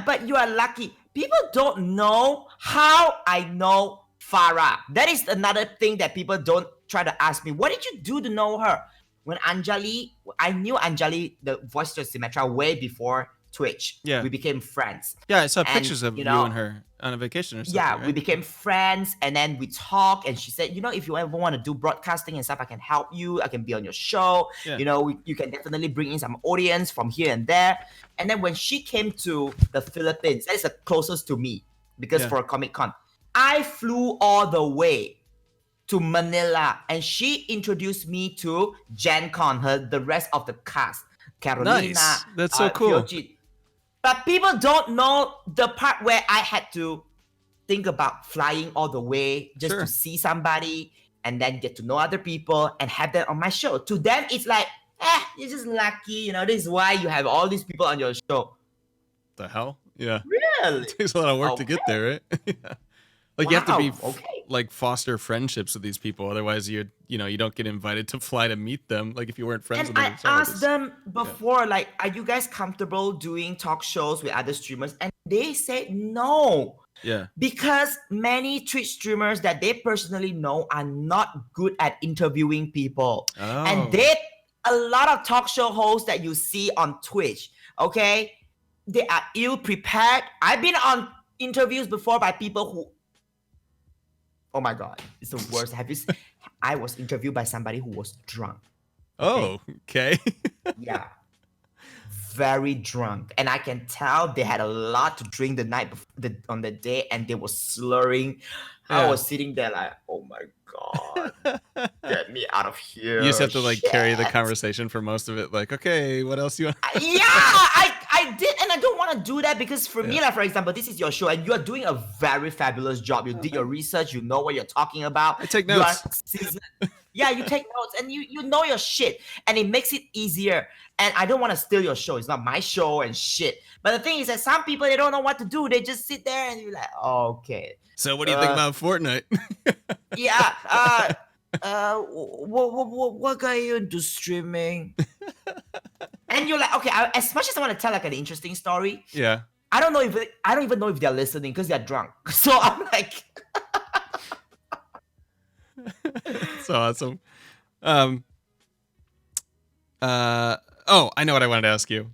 but you are lucky, people don't know how I know Farah. That is another thing that people don't try to ask me. What did you do to know her? When Anjali, I knew Anjali, the voice to Symmetra, way before Twitch. Yeah. We became friends. Yeah, I saw pictures of you and her on a vacation or something. Yeah, right? We became friends, and then we talked, and she said, if you ever want to do broadcasting and stuff, I can help you. I can be on your show. Yeah. You can definitely bring in some audience from here and there. And then when she came to the Philippines, that is the closest to me, because for a Comic-Con, I flew all the way to Manila, and she introduced me to Gen Con, the rest of the cast. Carolina. Nice. That's so cool. Fiochi. But people don't know the part where I had to think about flying all the way just to see somebody and then get to know other people and have them on my show. To them, it's like, you're just lucky. This is why you have all these people on your show. The hell? Yeah. Really? It takes a lot of work to get there, right? Yeah. Like you have to be like foster friendships with these people, otherwise you don't get invited to fly to meet them. Like if you weren't friends with them. And I asked them before, like, are you guys comfortable doing talk shows with other streamers? And they said no. Yeah. Because many Twitch streamers that they personally know are not good at interviewing people. Oh. And a lot of talk show hosts that you see on Twitch, okay, they are ill prepared. I've been on interviews before by people who, oh my God, it's the worst. I was interviewed by somebody who was drunk. Oh, okay. Yeah. Very drunk. And I can tell they had a lot to drink the night on the day, and they were slurring. I was sitting there like, oh my God, get me out of here. You just have to carry the conversation for most of it. Like, okay, what else you want? Yeah, I did, and I don't want to do that because for me, like for example, this is your show, and you are doing a very fabulous job. You did your research, you know what you're talking about. I take notes. Yeah, you take notes, and you know your shit, and it makes it easier. And I don't want to steal your show. It's not my show and shit. But the thing is that some people, they don't know what to do. They just sit there and you're like, oh, okay. So what do you think about Fortnite? Yeah. What got you into streaming? And you're like, okay, as much as I want to tell like an interesting story, I don't even know if they're listening because they're drunk. So I'm like, so awesome. I know what I wanted to ask you.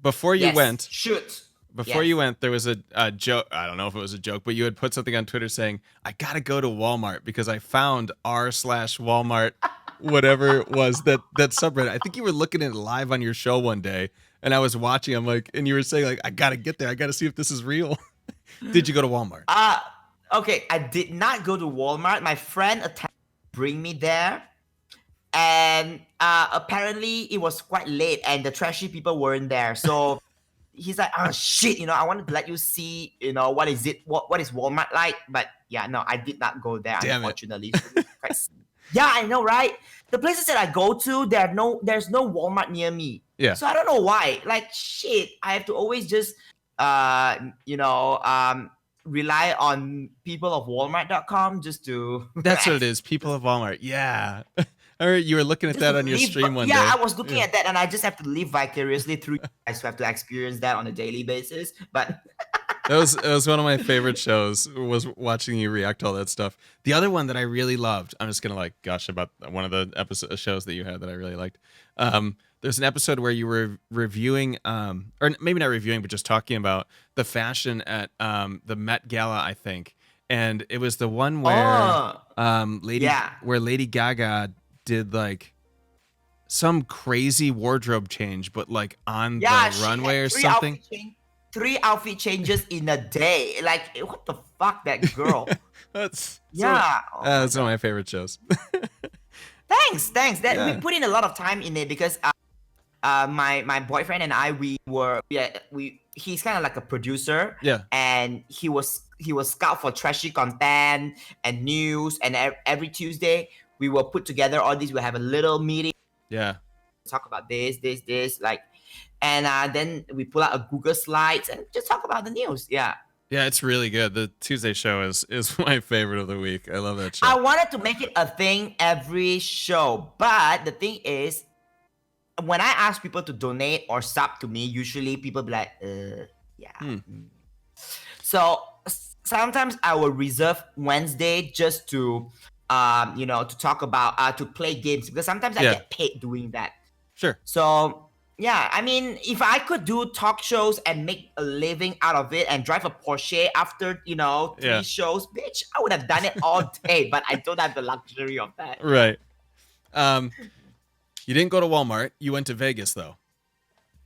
Before you went, you went, there was a joke. I don't know if it was a joke, but you had put something on Twitter saying, I gotta go to Walmart because I found r/Walmart, whatever it was, that subreddit. I think you were looking at it live on your show one day, and I was watching. I'm like, and you were saying like, I gotta get there. I gotta see if this is real. Did you go to Walmart? Okay, I did not go to Walmart. My friend attempted to bring me there. And apparently it was quite late and the trashy people weren't there. So he's like, oh shit, I wanted to let you see, what is Walmart like? But yeah, no, I did not go there, unfortunately. Yeah, I know, right? The places that I go to, there's no Walmart near me. Yeah. So I don't know why. Like shit, I have to always just rely on people of Walmart.com just to That's what it is. People of Walmart. Yeah. Or you were looking at Just that to on your live, stream one yeah, day. I was looking at that, and I just have to live vicariously through you guys who have to experience that on a daily basis. But It was one of my favorite shows, was watching you react to all that stuff. The other one that I really loved, I'm just gonna like gush about one of the episode shows that you had that I really liked. There's an episode where you were reviewing, or maybe not reviewing, but just talking about the fashion at the Met Gala, I think. And it was the one where oh, yeah, Lady Gaga did like some crazy wardrobe change, but like on yeah, the she runway had or something. three outfit changes in a day. Like, what the fuck, that girl? That's Yeah. Oh my that's one of God. my favorite shows. Thanks. That we Yeah. put in a lot of time in it because my boyfriend and I we he's kind of like a producer, Yeah. and he was scout for trashy content and news, and every Tuesday we will put together all these. We'll have a little meeting, Yeah. talk about this, like, and then we pull out a Google Slides and just talk about the news. Yeah. Yeah, it's really good. The Tuesday show is my favorite of the week. I love that show. I wanted to make it a thing every show, but the thing is, when I ask people to donate or sub to me, usually people be like, yeah. So sometimes I will reserve Wednesday just to, to talk about, to play games, because sometimes I Yeah. get paid doing that. Sure. So yeah, I mean, if I could do talk shows and make a living out of it and drive a Porsche after, 3 Yeah. shows, bitch, I would have done it all day, but I don't have the luxury of that. Right. You didn't go to Walmart. You went to Vegas though.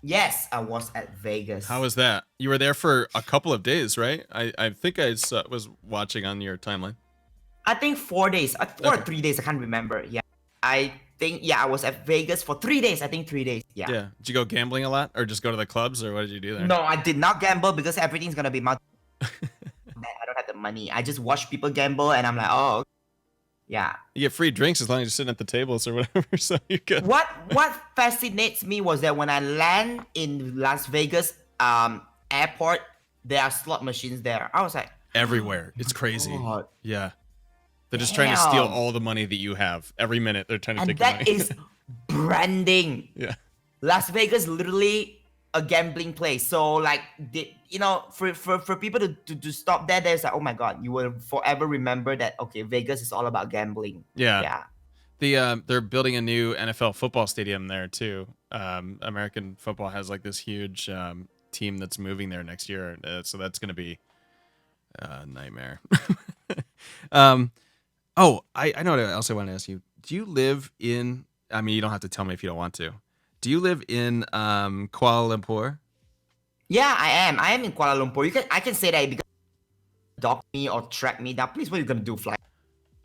Yes, I was at Vegas. How was that? You were there for a couple of days, right? I think I was watching on your timeline. I think 4 days, 4 or 3 days, I can't remember. Yeah, I think, I was at Vegas for 3 days. I think 3 days. Yeah. Yeah. Did you go gambling a lot, or just go to the clubs, or what did you do there? No, I did not gamble because everything's gonna be I don't have the money. I just watch people gamble, and I'm like, oh, yeah. You get free drinks as long as you're sitting at the tables or whatever, so you're good. What fascinates me was that when I land in Las Vegas airport, there are slot machines there. I was like, Everywhere. It's crazy. God. Yeah. They're just trying to steal Damn. all the money that you have. Every minute they're trying to and take your that money. is branding. Yeah. Las Vegas literally a gambling place. So like, for people to stop there, there's like, oh my God, you will forever remember that. Okay, Vegas is all about gambling. Yeah. Yeah. They're building a new NFL football stadium there too. American football has like this huge team that's moving there next year, so that's going to be a nightmare. I know what else I want to ask you. Do you live in? I mean, you don't have to tell me if you don't want to. Do you live in Kuala Lumpur? Yeah, I am. I am in Kuala Lumpur. I can say that because dock me or track me down. Please, what are you gonna do? Fly?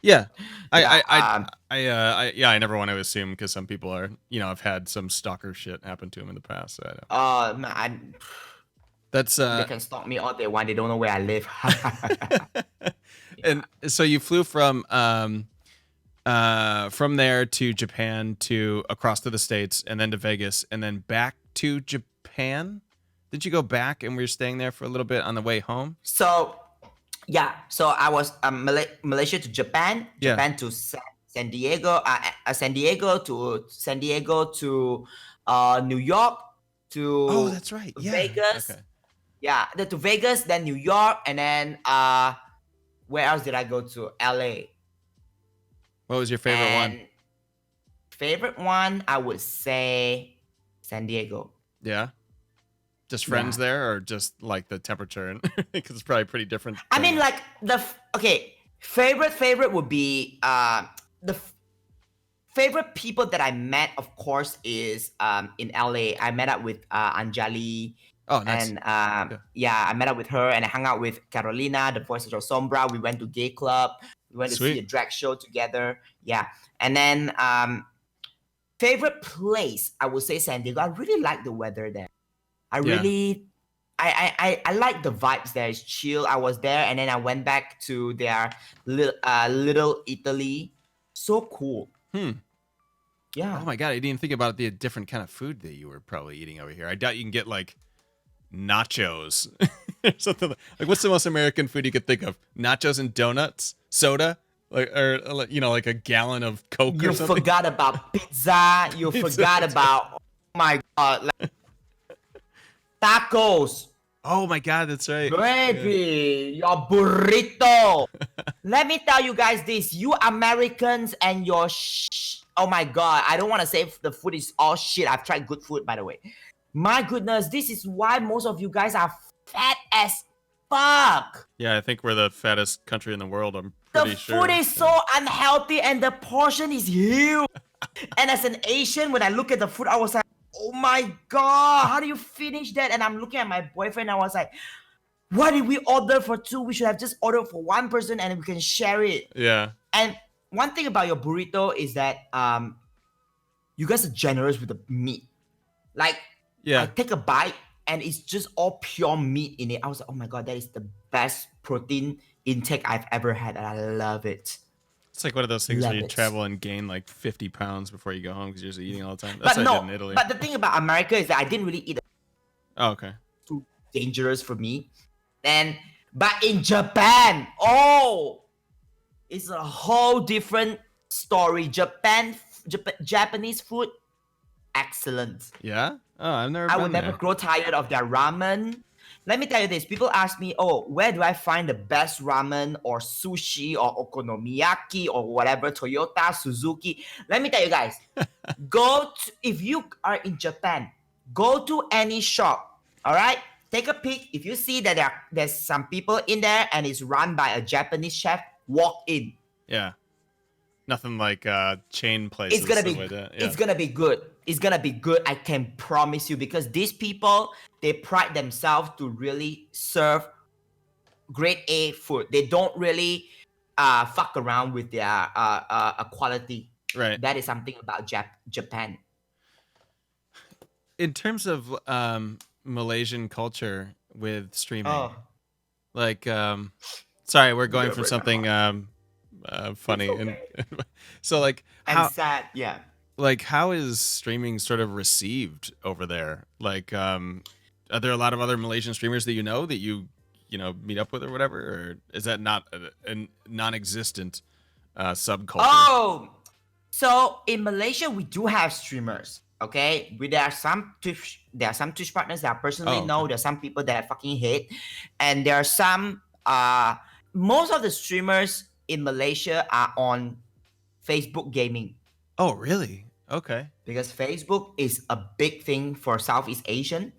Yeah, Yeah, I never want to assume, because some people are, have had some stalker shit happen to them in the past. So I don't. Man, That's they can stalk me all they want. They don't know where I live. And so you flew from there to Japan, to across to the States, and then to Vegas, and then back to Japan. Did you go back and we were staying there for a little bit on the way home? So I was Malaysia to Japan, Yeah. Japan to San Diego, San Diego to New York to Oh, that's right. Yeah. Vegas. Okay. Yeah, then to Vegas, then New York, and then where else did I go to? LA. What was your favorite one? And favorite one, I would say San Diego. Yeah. Just friends there, or just like the temperature, and because it's probably pretty different. I mean, like favorite would be favorite people that I met, of course, is in LA. I met up with Anjali. Oh, nice. And I met up with her, and I hung out with Carolina, the voice of Sombra. We went to gay club. We went to see a drag show together. Yeah. And then favorite place, I would say San Diego. I really like the weather there. I like the vibes there. It's chill. I was there, and then I went back to their little Italy. So cool. Yeah. Oh my God, I didn't even think about the different kind of food that you were probably eating over here. I doubt you can get like nachos or something like what's the most American food you could think of? Nachos and donuts, soda. like or like a gallon of Coke or You something. forgot about pizza. You Pizza. forgot about, oh my God, like tacos. Oh my God, that's right. Baby, your burrito. Let me tell you guys this. You Americans and your oh my God. I don't want to say if the food is all shit. I've tried good food, by the way. My goodness, this is why most of you guys are fat as fuck. Yeah, I think we're the fattest country in the world. I'm The pretty sure. food is so unhealthy and the portion is huge. And as an Asian, when I look at the food, I was like, oh my God, how do you finish that? And I'm looking at my boyfriend, I was like, why did we order for two? We should have just ordered for one person and we can share it. Yeah. And one thing about your burrito is that you guys are generous with the meat. Like, Yeah. I take a bite and it's just all pure meat in it. I was like, oh my God, that is the best protein intake I've ever had, and I love it. It's like one of those things Love where you it. travel and gain like 50 pounds before you go home because you're just eating all the time. But That's what I no, did in Italy. but the thing about America is that I didn't really eat. Oh, okay. Too dangerous for me. But in Japan, oh, it's a whole different story. Japanese food, excellent. Yeah? Oh, I've never I been will never there. grow tired of their ramen. Let me tell you this. People ask me, oh, where do I find the best ramen or sushi or okonomiyaki or whatever, Toyota, Suzuki? Let me tell you guys, if you are in Japan, go to any shop, all right? Take a peek. If you see that there's some people in there and it's run by a Japanese chef, walk in. Yeah. Nothing like chain places. It's gonna be like that. Yeah. it's gonna be good. It's gonna be good. I can promise you, because these people, they pride themselves to really serve grade A food. They don't really fuck around with their quality. Right. That is something about Japan. In terms of Malaysian culture with streaming, Oh, like sorry, we're going Yeah, from right something funny It's and okay. so like and how sad. Yeah. how is streaming sort of received over there? Like are there a lot of other Malaysian streamers that you know meet up with or whatever, or is that not a non-existent subculture? Oh, so in Malaysia we do have streamers. Okay, there are some Twitch partners that I personally Oh, okay. know. There are some people that I fucking hate, and there are some. Most of the streamers in Malaysia are on Facebook gaming, Oh, really? Okay. because Facebook is a big thing for Southeast Asian.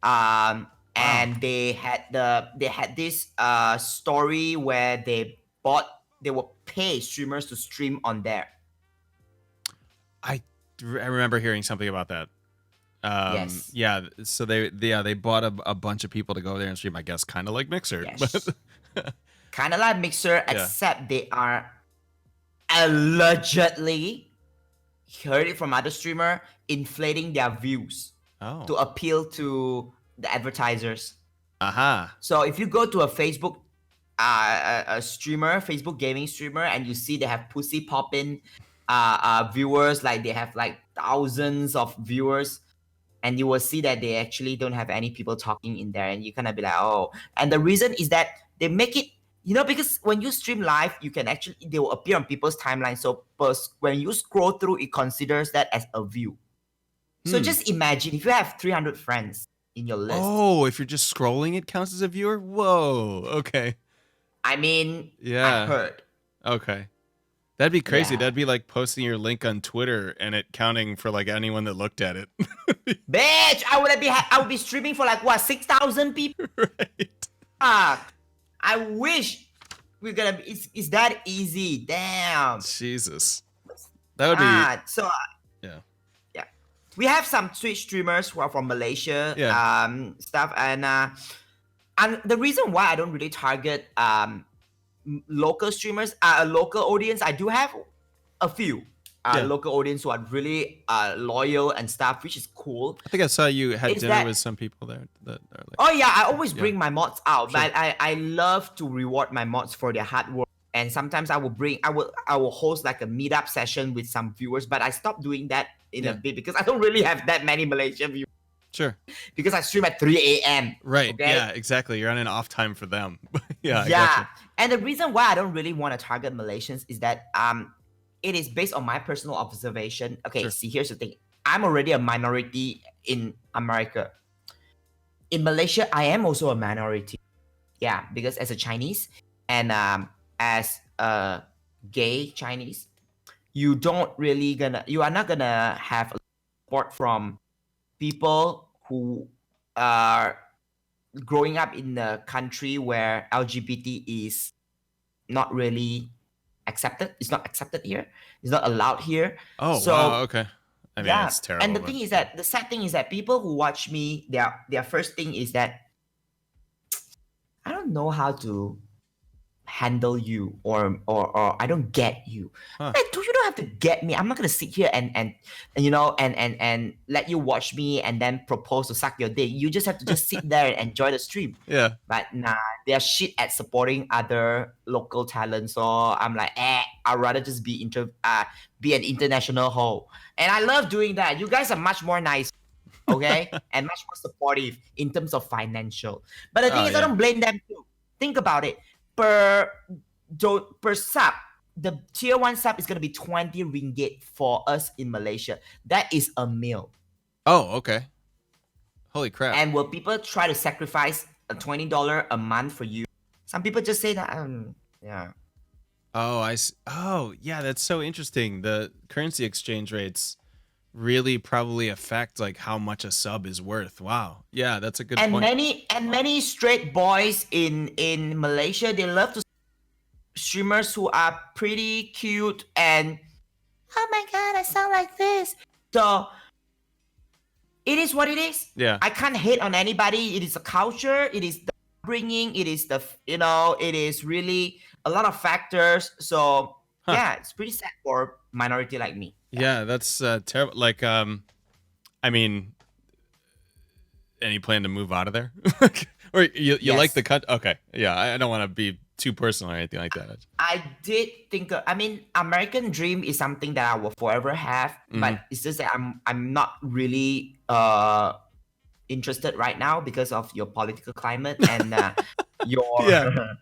And they had this story where they will pay streamers to stream on there. I remember hearing something about that. Yes. Yeah. So they bought a bunch of people to go there and stream. I guess kind of like Mixer. Yes. Kind of like Mixer, Yeah. except they are allegedly, heard it from other streamer, inflating their views Oh. to appeal to the advertisers. Aha. So if you go to a Facebook a streamer, Facebook gaming streamer, and you see they have pussy popping viewers, like they have like thousands of viewers, and you will see that they actually don't have any people talking in there, and you kind of be like, oh. And the reason is that they make it, because when you stream live, you can actually, they will appear on people's timeline. So when you scroll through, it considers that as a view. So just imagine if you have 300 friends in your list. Oh, if you're just scrolling, it counts as a viewer? Whoa. Okay. I mean, Yeah. I heard. Okay. That'd be crazy. Yeah. That'd be like posting your link on Twitter and it counting for like anyone that looked at it. Bitch, I would be streaming for like what, 6,000 people? Right. I wish we're gonna be. It's that easy. Damn. Jesus. That would be So yeah. yeah, we have some Twitch streamers who are from Malaysia. Yeah. Stuff, and the reason why I don't really target local streamers, a local audience, I do have a few local audience who are really loyal and stuff, which is cool. I think I saw you had Is dinner that- with some people there that are like Oh yeah, I always bring my mods out, Sure. but I love to reward my mods for their hard work. And sometimes I will host like a meetup session with some viewers, but I stopped doing that in a bit because I don't really have that many Malaysian viewers. Sure. Because I stream at 3 a.m. Right. Okay? Yeah, exactly. You're on an off time for them. Yeah, I Yeah, gotcha. and the reason why I don't really want to target Malaysians is that it is based on my personal observation. Okay, Sure. see, here's the thing. I'm already a minority in America. In Malaysia, I am also a minority. Yeah, because as a Chinese and as a gay Chinese, you are not gonna have support from people who are growing up in a country where LGBT is not really accepted. It's not accepted here. It's not allowed here. Oh, wow. So Okay. I mean, yeah, it's and terrible, the but thing is yeah. that the sad thing is that people who watch me, their first thing is that I don't know how to handle you or I don't get you. Huh. Like, you don't have to get me. I'm not gonna sit here and and let you watch me and then propose to suck your dick. You just have to just sit there and enjoy the stream. Yeah. But nah, they're shit at supporting other local talents. So I'm like, I'd rather just be an international hoe. And I love doing that. You guys are much more nice, okay? And much more supportive in terms of financial. But the thing Oh, is, I yeah. don't blame them too. Think about it. Per per sub, the tier 1 sub is gonna be 20 ringgit for us in Malaysia. That is a meal. Oh, okay. Holy crap. And will people try to sacrifice a $20 a month for you? Some people just say that, yeah. Oh, oh, yeah, that's so interesting. The currency exchange rates really probably affect like how much a sub is worth. Wow. Yeah, that's a good And point. many straight boys in Malaysia, they love to streamers who are pretty cute and oh my god, I sound like this. So it is what it is. Yeah. I can't hate on anybody. It is a culture. It is the bringing. It is the it is really a lot of factors. So Huh. yeah, it's pretty sad for minority like me. Yeah, that's terrible. Like, I mean, any plan to move out of there? Or you like Yes, the cut? Okay. Yeah, I don't want to be too personal or anything like that. I did think. I mean, American Dream is something that I will forever have, but it's just that I'm not really interested right now because of your political climate and your Yeah.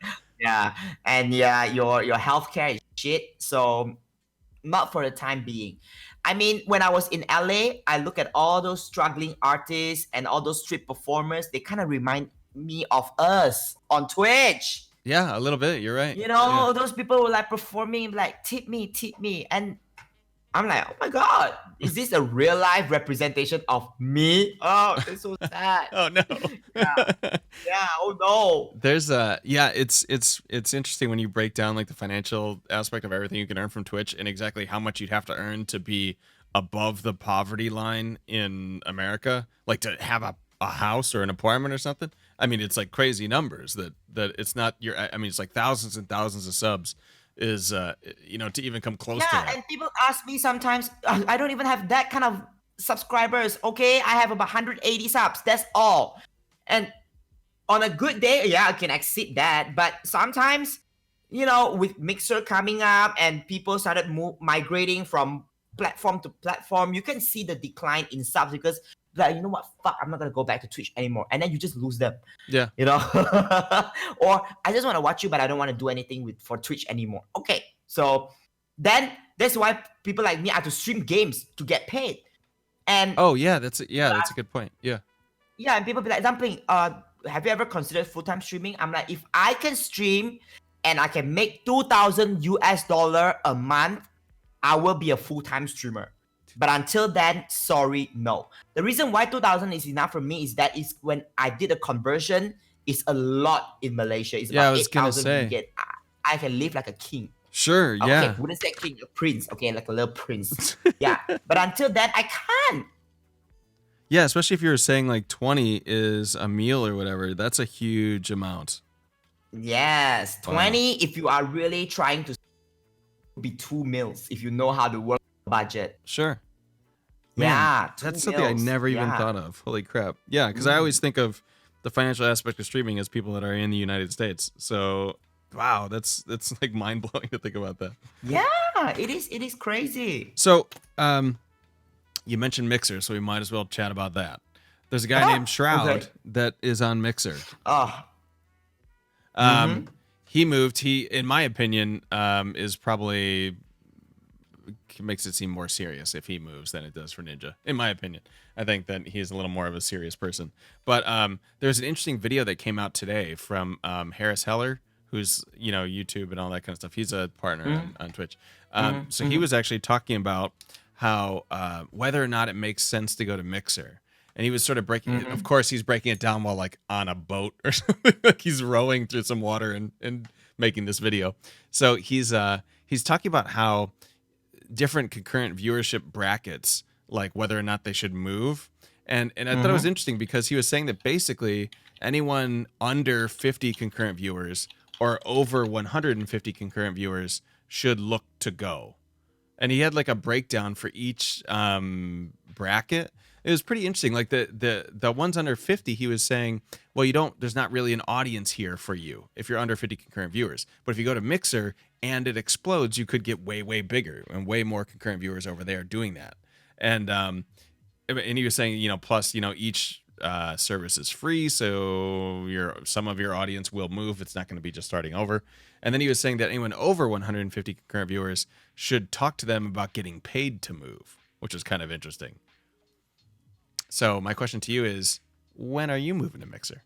yeah, and yeah, your healthcare is shit. So not for the time being. I mean, when I was in LA, I look at all those struggling artists and all those street performers. They kind of remind me of us on Twitch. Yeah, a little bit. You're right. You Yeah. know, those people were like performing like tip me, and I'm like, oh my god, is this a real life representation of me? Oh, it's so sad. Oh no. Yeah, oh no. There's yeah, it's interesting when you break down like the financial aspect of everything you can earn from Twitch and exactly how much you'd have to earn to be above the poverty line in America, like to have a house or an apartment or something. I mean, it's like crazy numbers that it's not your I mean, it's like thousands and thousands of subs is to even come close to Yeah, that. and people ask me sometimes, I don't even have that kind of subscribers. Okay, I have about 180 subs. That's all. And on a good day, yeah, I can exceed that. But sometimes, with Mixer coming up and people started migrating from platform to platform, you can see the decline in subs because, like, you know what? Fuck, I'm not gonna go back to Twitch anymore, and then you just lose them. Yeah. Or I just want to watch you, but I don't want to do anything for Twitch anymore. Okay, so then that's why people like me have to stream games to get paid. And Oh yeah, that's a good point. Yeah. yeah, and people be like, dumpling, have you ever considered full-time streaming? I'm like, if I can stream and I can make 2,000 US dollar a month, I will be a full-time streamer. But until then, sorry, no. The reason why 2,000 is enough for me is that it's when I did a conversion, it's a lot in Malaysia. It's Yeah, I about was gonna 8,000 say. ringgit. I can live like a king. Sure, yeah. Okay, wouldn't say king, a prince. Okay, like a little prince. Yeah, but until then, I can't. Yeah, especially if you were saying like 20 is a meal or whatever. That's a huge amount. Yes, Wow. 20 if you are really trying to be 2 meals, if you know how to work budget. Sure. Man, Yeah, that's 2 something I meals. never even Yeah. thought of. Holy crap. Yeah, because I always think of the financial aspect of streaming as people that are in the United States. So, wow, that's like mind blowing to think about that. Yeah, it is crazy. So, you mentioned Mixer, so we might as well chat about that. There's a guy Oh, named Shroud okay. that is on Mixer. Oh, He moved. He, in my opinion, is probably makes it seem more serious if he moves than it does for Ninja. In my opinion, I think that he's a little more of a serious person. But there's an interesting video that came out today from Harris Heller, who's YouTube and all that kind of stuff. He's a partner on Twitch. So he was actually talking about how whether or not it makes sense to go to Mixer. And he was sort of breaking it. Of course, he's breaking it down while like on a boat or something. Like he's rowing through some water and making this video. So he's talking about how different concurrent viewership brackets, like whether or not they should move. And I thought it was interesting because he was saying that basically anyone under 50 concurrent viewers or over 150 concurrent viewers should look to go. And he had like a breakdown for each bracket. It was pretty interesting. Like the ones under 50, he was saying, well, there's not really an audience here for you if you're under 50 concurrent viewers. But if you go to Mixer and it explodes, you could get way, way bigger and way more concurrent viewers over there doing that. And he was saying, plus, each service is free. So some of your audience will move. It's not going to be just starting over. And then he was saying that anyone over 150 concurrent viewers should talk to them about getting paid to move, which is kind of interesting. So my question to you is, when are you moving to Mixer?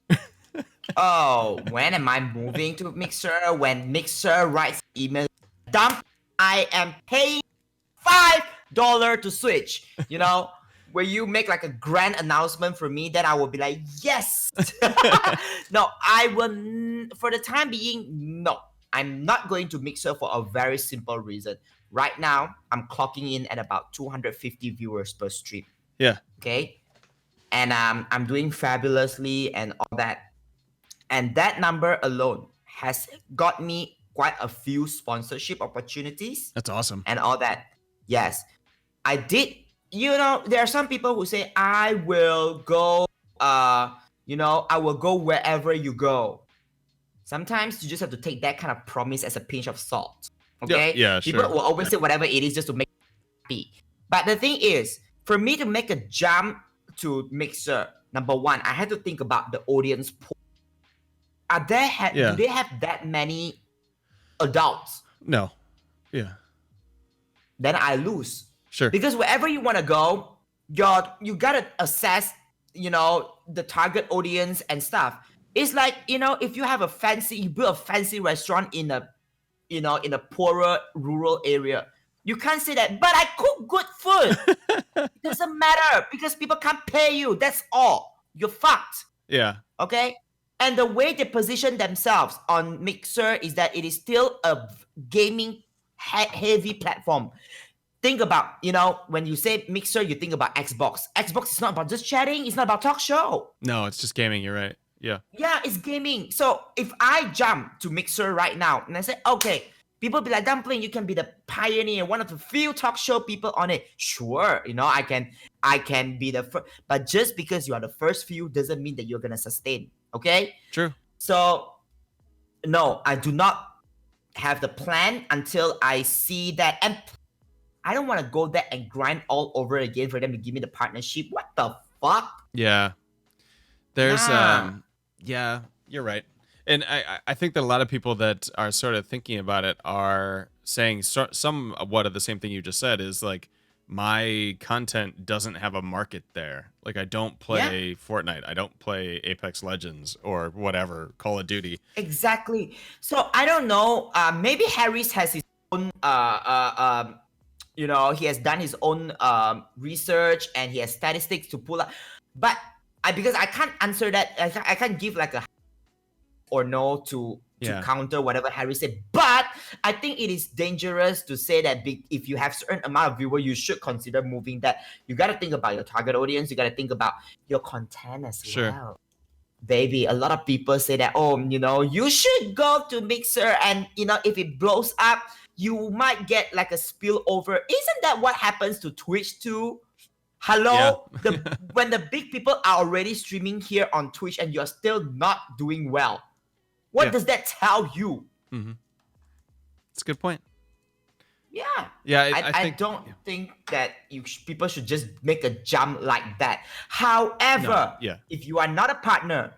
Oh, when am I moving to Mixer? When Mixer writes email dump, I am paying $5 to switch. Where you make like a grand announcement for me, then I will be like, yes. No, I will. For the time being, no. I'm not going to Mixer for a very simple reason. Right now, I'm clocking in at about 250 viewers per stream. Yeah. Okay. And I'm doing fabulously and all that. And that number alone has got me quite a few sponsorship opportunities. That's awesome. And all that. Yes. I did. There are some people who say, I will go, I will go wherever you go. Sometimes you just have to take that kind of promise as a pinch of salt. Okay? Yeah, people sure. will always say whatever it is just to make you happy. But the thing is, for me to make a jump to Mixer, number one, I had to think about the audience pool. Do they have that many adults? No. Yeah. Then I lose. Sure. Because wherever you want to go, you gotta assess, the target audience and stuff. It's like, if you have you build a fancy restaurant in a poorer rural area, you can't say that, but I cook good food. It doesn't matter because people can't pay you. That's all. You're fucked. Yeah. Okay? And the way they position themselves on Mixer is that it is still a gaming heavy platform. Think about, when you say Mixer, you think about Xbox. Xbox is not about just chatting. It's not about talk show. No, it's just gaming. You're right. Yeah. Yeah, it's gaming. So if I jump to Mixer right now and I say, okay, people be like, Dumpling, you can be the pioneer, one of the few talk show people on it. Sure, I can be the first. But just because you are the first few doesn't mean that you're going to sustain. Okay? True. So, no, I do not have the plan until I see that. And I don't want to go there and grind all over again for them to give me the partnership. What the fuck? Yeah. There's, yeah, you're right. And I think that a lot of people that are sort of thinking about it are saying somewhat of the same thing you just said is like, my content doesn't have a market there. Like I don't play Fortnite. I don't play Apex Legends or whatever, Call of Duty. Exactly. So I don't know. Maybe Harris has his own, he has done his own research and he has statistics to pull up. But because I can't answer that, I can't give like a or no to counter whatever Harry said. But I think it is dangerous to say that if you have certain amount of viewers, you should consider moving that. You got to think about your target audience. You got to think about your content as well. Baby, a lot of people say that, you should go to Mixer and, if it blows up, you might get like a spillover. Isn't that what happens to Twitch too? Hello? Yeah. When the big people are already streaming here on Twitch and you're still not doing well, what does that tell you? Mm-hmm. That's a good point. Yeah. Yeah, I don't think that people should just make a jump like that. However, if you are not a partner,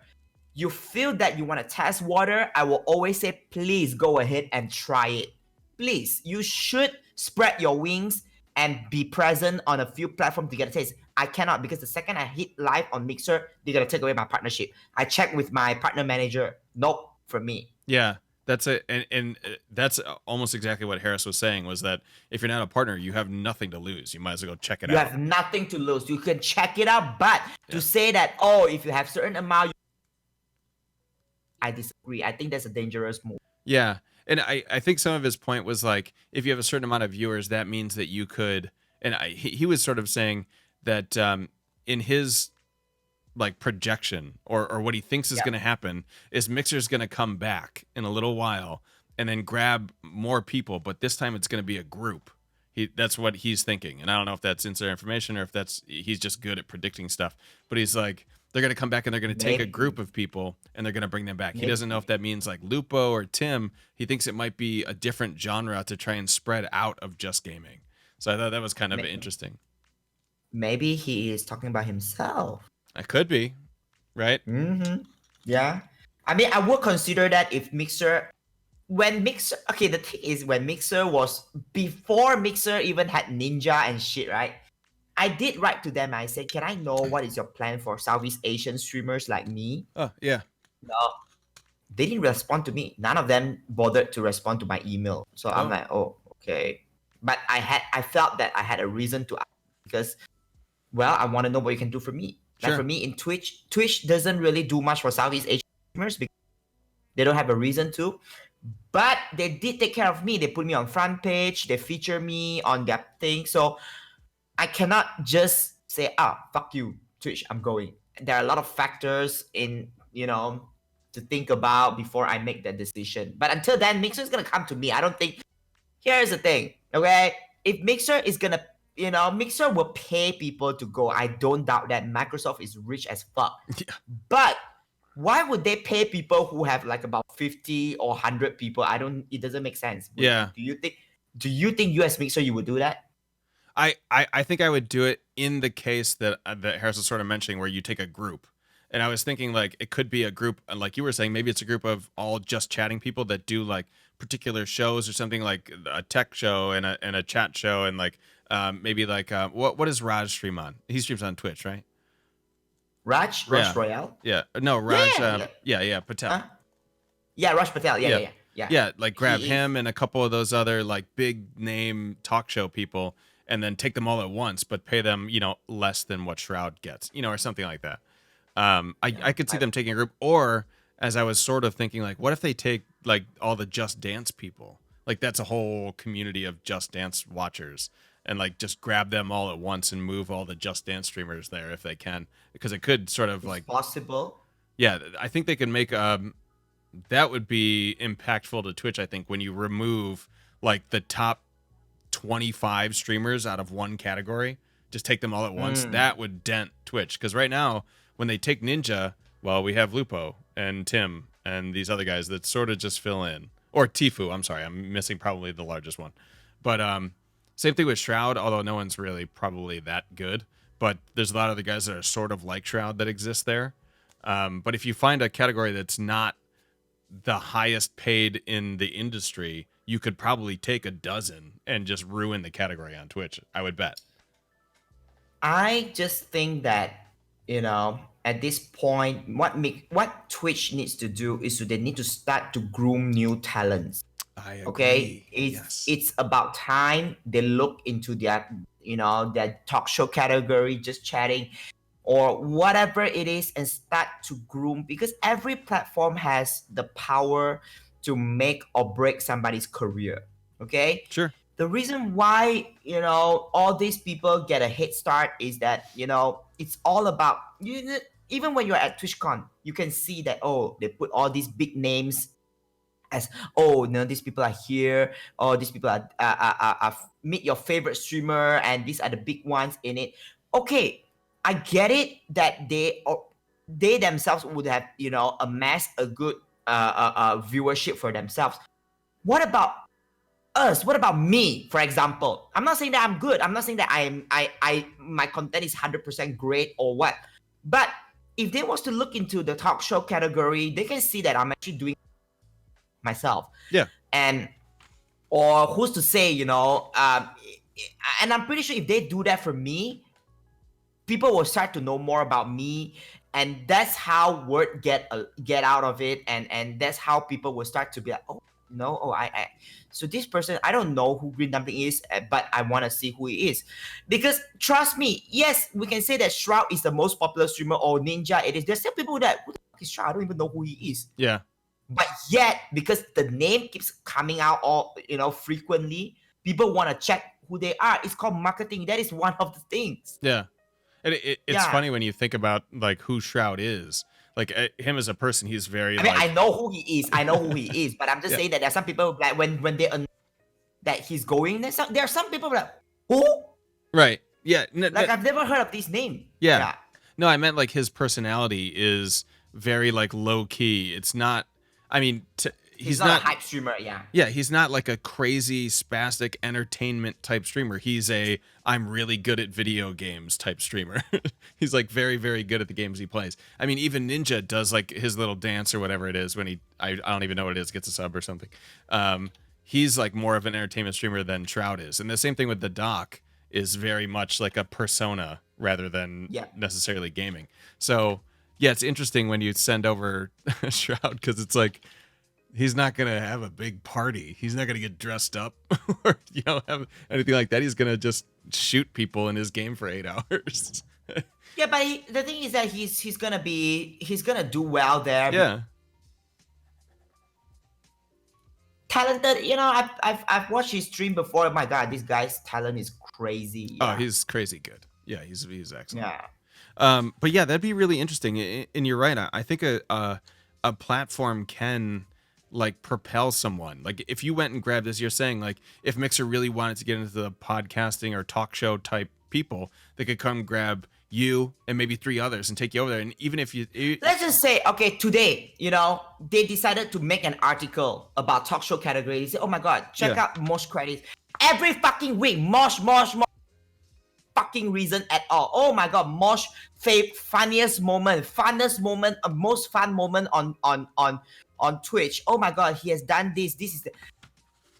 you feel that you want to test water, I will always say, please go ahead and try it. Please, you should spread your wings and be present on a few platforms to get a taste. I cannot, because the second I hit live on Mixer, they're gonna take away my partnership. I checked with my partner manager. Nope, for me. Yeah, that's it, and that's almost exactly what Harris was saying. Was that if you're not a partner, you have nothing to lose. You might as well go check it You out. have nothing to lose. You can check it out, but Yeah. to say that, oh, if you have certain amount, I disagree. I think that's a dangerous move. Yeah. And I think some of his point was like, if you have a certain amount of viewers, that means that you could, and he was sort of saying that in his like projection or what he thinks is Yeah. going to happen is Mixer's going to come back in a little while and then grab more people, but this time it's going to be a group. That's what he's thinking. And I don't know if that's insider information or if he's just good at predicting stuff, but he's like, they're going to come back and they're going to take a group of people and they're going to bring them back. He doesn't know if that means like Lupo or Tim. He thinks it might be a different genre to try and spread out of just gaming. So I thought that was kind of interesting. Maybe he is talking about himself. It could be, right? Mm-hmm. Yeah. I mean, I would consider that if Mixer, okay, the thing is when Mixer was, before Mixer even had Ninja and shit, right? I did write to them. I said, can I know what is your plan for Southeast Asian streamers like me? Oh, yeah. No, they didn't respond to me. None of them bothered to respond to my email. So I'm like, oh, okay. But I felt that I had a reason to ask because, well, I want to know what you can do for me. Like Sure. for me in Twitch doesn't really do much for Southeast Asian streamers because they don't have a reason to. But they did take care of me. They put me on front page. They feature me on their thing. So I cannot just say, fuck you, Twitch, I'm going. There are a lot of factors in, to think about before I make that decision. But until then, Mixer's going to come to me. I don't think, here's the thing, okay? If Mixer is going to, Mixer will pay people to go. I don't doubt that. Microsoft is rich as fuck. Yeah. But why would they pay people who have like about 50 or 100 people? It doesn't make sense. Yeah. Do you think US Mixer, you would do that? I think I would do it in the case that Harris was sort of mentioning where you take a group. And I was thinking like it could be a group, like you were saying, maybe it's a group of all just chatting people that do like particular shows or something, like a tech show and a chat show and like maybe like what does Raj stream on? He streams on Twitch, right? Raj Royale? Yeah. No, Raj. Yeah. Patel. Yeah, Raj Patel. Yeah. Yeah, like grab him and a couple of those other like big name talk show people and then take them all at once, but pay them, less than what Shroud gets, or something like that. I could see them taking a group, or as I was sort of thinking, like, what if they take like all the Just Dance people? Like that's a whole community of Just Dance watchers, and like just grab them all at once and move all the Just Dance streamers there if they can, because it could sort of like possible. Yeah, I think they could make that would be impactful to Twitch. I think when you remove like the top 25 streamers out of one category, just take them all at once, that would dent Twitch. Because right now, when they take Ninja, well, we have Lupo and Tim and these other guys that sort of just fill in. Or Tifu, I'm sorry, I'm missing probably the largest one. But same thing with Shroud, although no one's really probably that good. But there's a lot of the guys that are sort of like Shroud that exist there. But if you find a category that's not the highest paid in the industry, you could probably take a dozen and just ruin the category on Twitch, I would bet. I just think that, at this point, what Twitch needs to do is they need to start to groom new talents. I agree. Okay, Yes. It's about time they look into their their talk show category, just chatting or whatever it is, and start to groom, because every platform has the power to make or break somebody's career. Okay, Sure. the reason why all these people get a head start is that it's all about even when you're at TwitchCon, you can see that they put all these big names as these people are here, these people are meet your favorite streamer, and these are the big ones in it. Okay, I get it that they themselves would have amassed a good viewership for themselves. What about us? What about me, for example? I'm not saying that I'm good. I'm not saying that my content is 100% great or what. But if they was to look into the talk show category, they can see that I'm actually doing myself. Yeah. And or who's to say, and I'm pretty sure if they do that for me, people will start to know more about me, and that's how word get out of it, and that's how people will start to be like, oh no, oh I so this person, I don't know who Green Dumpling is, but I want to see who he is, because trust me, yes, we can say that Shroud is the most popular streamer, or Ninja it is. There's still people that, who the fuck is Shroud? I don't even know who he is. Yeah. But yet, because the name keeps coming out all frequently, people want to check who they are. It's called marketing. That is one of the things. Yeah. And it's funny when you think about like who Shroud is. Like him as a person, he's very. I mean, I know who he is. But I'm just saying that there are some people like when they announce that he's going, there are some people like, who? Right. Yeah. Like I've never heard of this name. Yeah. No, I meant like his personality is very like low key. It's not. I mean, he's not a hype streamer. Yeah. Yeah, he's not like a crazy spastic entertainment type streamer. He's a I'm really good at video games type streamer. He's like very, very good at the games he plays. I mean, even Ninja does like his little dance or whatever it is when I don't even know what it is, gets a sub or something. He's like more of an entertainment streamer than Shroud is. And the same thing with the Doc is very much like a persona rather than necessarily gaming. So yeah, it's interesting when you send over Shroud, because it's like, he's not going to have a big party. He's not going to get dressed up or, have anything like that. He's going to just shoot people in his game for 8 hours. Yeah, but the thing is that he's going to do well there. Yeah. Talented, I've watched his stream before. Oh my God, this guy's talent is crazy. Yeah. Oh, he's crazy good. Yeah, he's excellent. Yeah. But yeah, that'd be really interesting. And you're right. I think a platform can like propel someone. Like if you went and grabbed, as you're saying, like if Mixer really wanted to get into the podcasting or talk show type people, they could come grab you and maybe 3 others and take you over there. And even if you let's just say, okay, today, they decided to make an article about talk show category. They say, oh my God, check out Mosh credits. Every fucking week, Mosh. Fucking reason at all. Oh my God, Mosh funnest moment, most fun moment on Twitch. Oh my God, he has done this. This is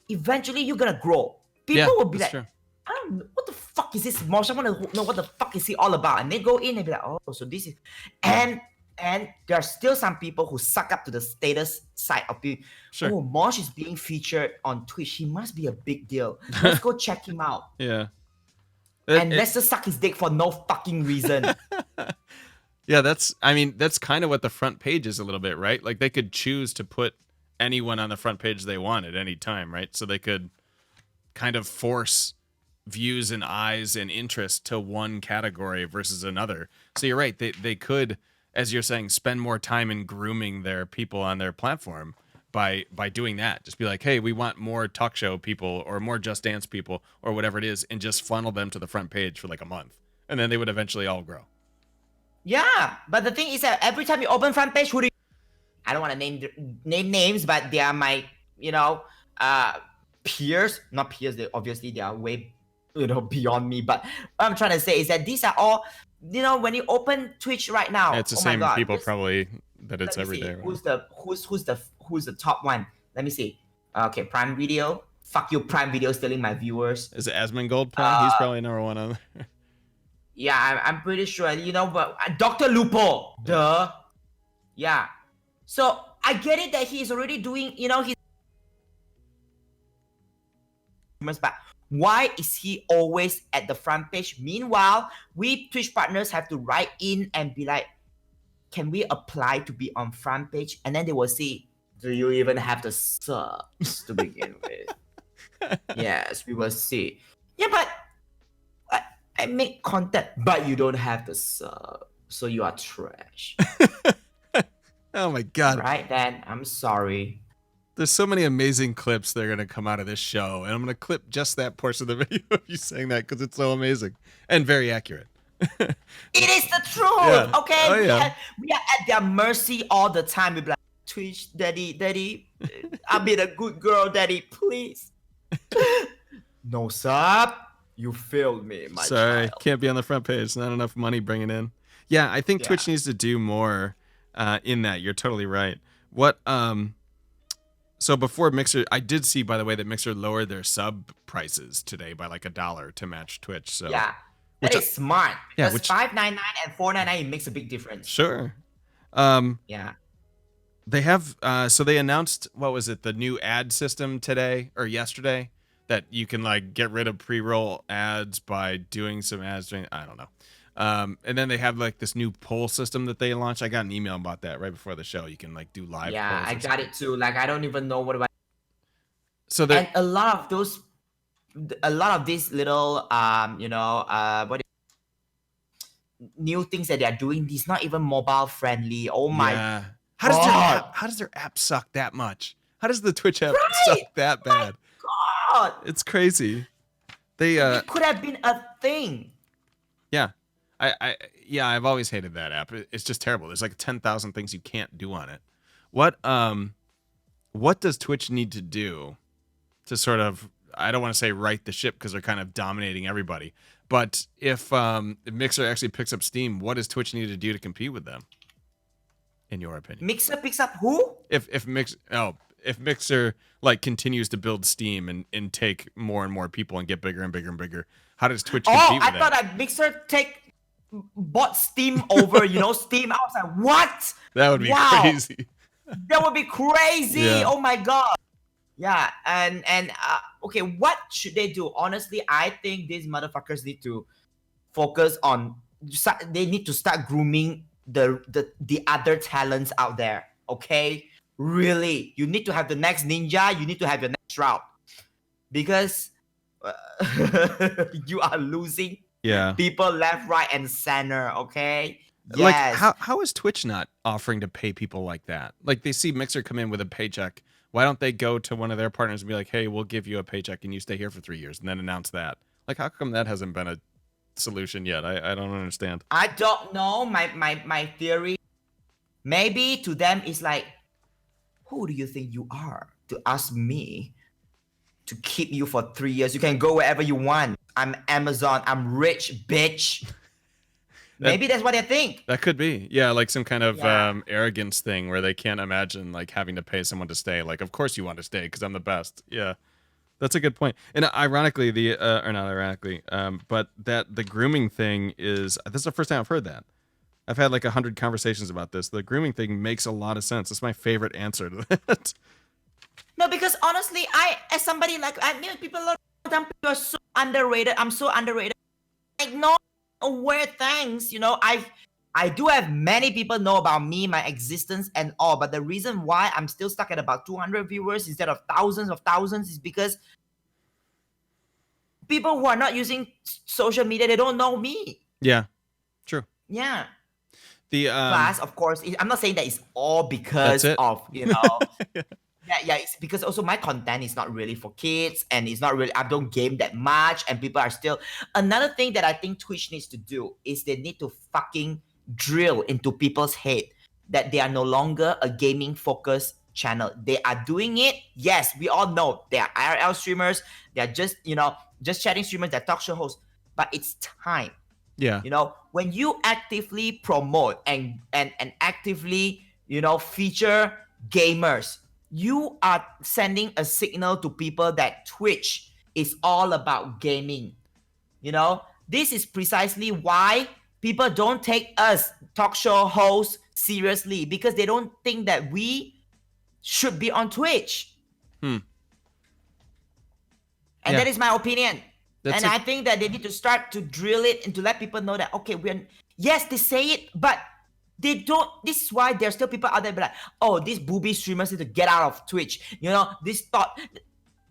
eventually you're gonna grow. People will be like, true. I don't know, what the fuck is this Mosh? I want to know what the fuck is he all about. And they go in and be like, oh, so this is, and there are still some people who suck up to the status side of the, oh, Mosh is being featured on Twitch. He must be a big deal. Let's go check him out. Yeah. And let's just suck his dick for no fucking reason. Yeah, that's kind of what the front page is a little bit, right? Like they could choose to put anyone on the front page they want at any time, right? So they could kind of force views and eyes and interest to one category versus another. So you're right. They could, as you're saying, spend more time in grooming their people on their platform by doing that. Just be like, hey, we want more talk show people or more Just Dance people or whatever it is, and just funnel them to the front page for like a month. And then they would eventually all grow. Yeah, but the thing is that every time you open front page, who do you... I don't want to name names, but they are my, peers. Not peers, they are way, beyond me. But what I'm trying to say is that these are all, when you open Twitch right now, it's the same people probably that it's every day. Right? Who's the top one? Let me see. Okay, Prime Video. Fuck you, Prime Video, stealing my viewers. Is it Asmongold Prime? He's probably number 1 on there. Yeah, I'm pretty sure. But Dr. Lupo, duh. Yeah. So I get it that he's already doing, he's. But why is he always at the front page? Meanwhile, we Twitch partners have to write in and be like, can we apply to be on front page? And then they will see, do you even have the subs to begin with? Yes, we will see. Yeah, but I make content, but you don't have the sub, so you are trash. Oh my God. Right then, I'm sorry. There's so many amazing clips that are going to come out of this show, and I'm going to clip just that portion of the video of you saying that because it's so amazing and very accurate. It is the truth, okay? Oh, yeah. We are at their mercy all the time. We be like, Twitch, daddy, I'll be the good girl, daddy, please. No sub. You failed me, my Sorry, child. can't be on the front page. Not enough money bringing in. Yeah, I think Yeah. Twitch needs to do more in that. You're totally right. What so before Mixer, I did see, by the way, that Mixer lowered their sub prices today by like $1 to match Twitch. So Yeah. That which is smart yeah, because which 599 and 499 makes a big difference. sure. Um Yeah. they have so they announced, what was it, the new ad system today or yesterday, that you can like get rid of pre-roll ads by doing some ads during, I don't know. And then they have like this new poll system that they launched. I got an email about that right before the show. You can like do live Yeah, polls I or got something. it too. Like I don't even know what about. So And a lot of these little what new things that they are doing. These not even mobile friendly. Oh my yeah. god! How does their app suck that much? How does the Twitch app suck Right? that Oh my bad? god! It's crazy. They It could have been a thing. yeah. I yeah, I've always hated that app. It's just terrible. There's like 10,000 things you can't do on it. What does Twitch need to do to sort of, I don't want to say right the ship because they're kind of dominating everybody. But if Mixer actually picks up steam, what does Twitch need to do to compete with them? In your opinion? Mixer picks up who? If Mixer like continues to build steam and take more and more people and get bigger and bigger and bigger, how does Twitch compete Oh, with I that? thought that Mixer bought Steam over, Steam. I was like, what? That would be Wow. crazy. That would be crazy. Yeah. Oh my god. Yeah, and okay, what should they do? Honestly, I think these motherfuckers need to focus on. They need to start grooming the other talents out there. Okay, really, you need to have the next ninja. You need to have your next route because you are losing Yeah. people left, right, and center. Okay. Like Yes. how is Twitch not offering to pay people like that? Like they see Mixer come in with a paycheck. Why don't they go to one of their partners and be like, "Hey, we'll give you a paycheck and you stay here for 3 years," and then announce that? Like, how come that hasn't been a solution yet? I don't understand. I don't know. My theory, maybe to them is like, who do you think you are to ask me to keep you for 3 years? You can go wherever you want. I'm Amazon. I'm rich, bitch. Maybe that's what they think. That could be. Yeah, like some kind of Yeah. arrogance thing where they can't imagine like having to pay someone to stay. Like, of course you want to stay because I'm the best. Yeah. That's a good point. And ironically, or not ironically, but that the grooming thing is, this is the first time I've heard that. I've had like 100 conversations about this. The grooming thing makes a lot of sense. It's my favorite answer to that. No, because honestly, as somebody like people are so underrated. I'm so underrated. Like no aware thanks. I do have many people know about me, my existence, and all. But the reason why I'm still stuck at about 200 viewers instead of thousands is because people who are not using social media, they don't know me. Yeah, true. Yeah. The Plus, of course, I'm not saying that it's all because of Yeah, it's because also my content is not really for kids and it's not really, I don't game that much and people are still. Another thing that I think Twitch needs to do is they need to fucking drill into people's head that they are no longer a gaming focused channel. They are doing it. Yes, we all know they are IRL streamers. They are just, just chatting streamers, they're talk show hosts. But it's time. Yeah. When you actively promote and actively, feature gamers, you are sending a signal to people that Twitch is all about gaming. This is precisely why people don't take us talk show hosts seriously, because they don't think that we should be on Twitch. And that is my opinion. I think that they need to start to drill it and to let people know that, okay, yes, they say it, but they don't. This is why there's still people out there be like, oh, these booby streamers need to get out of Twitch. This thought.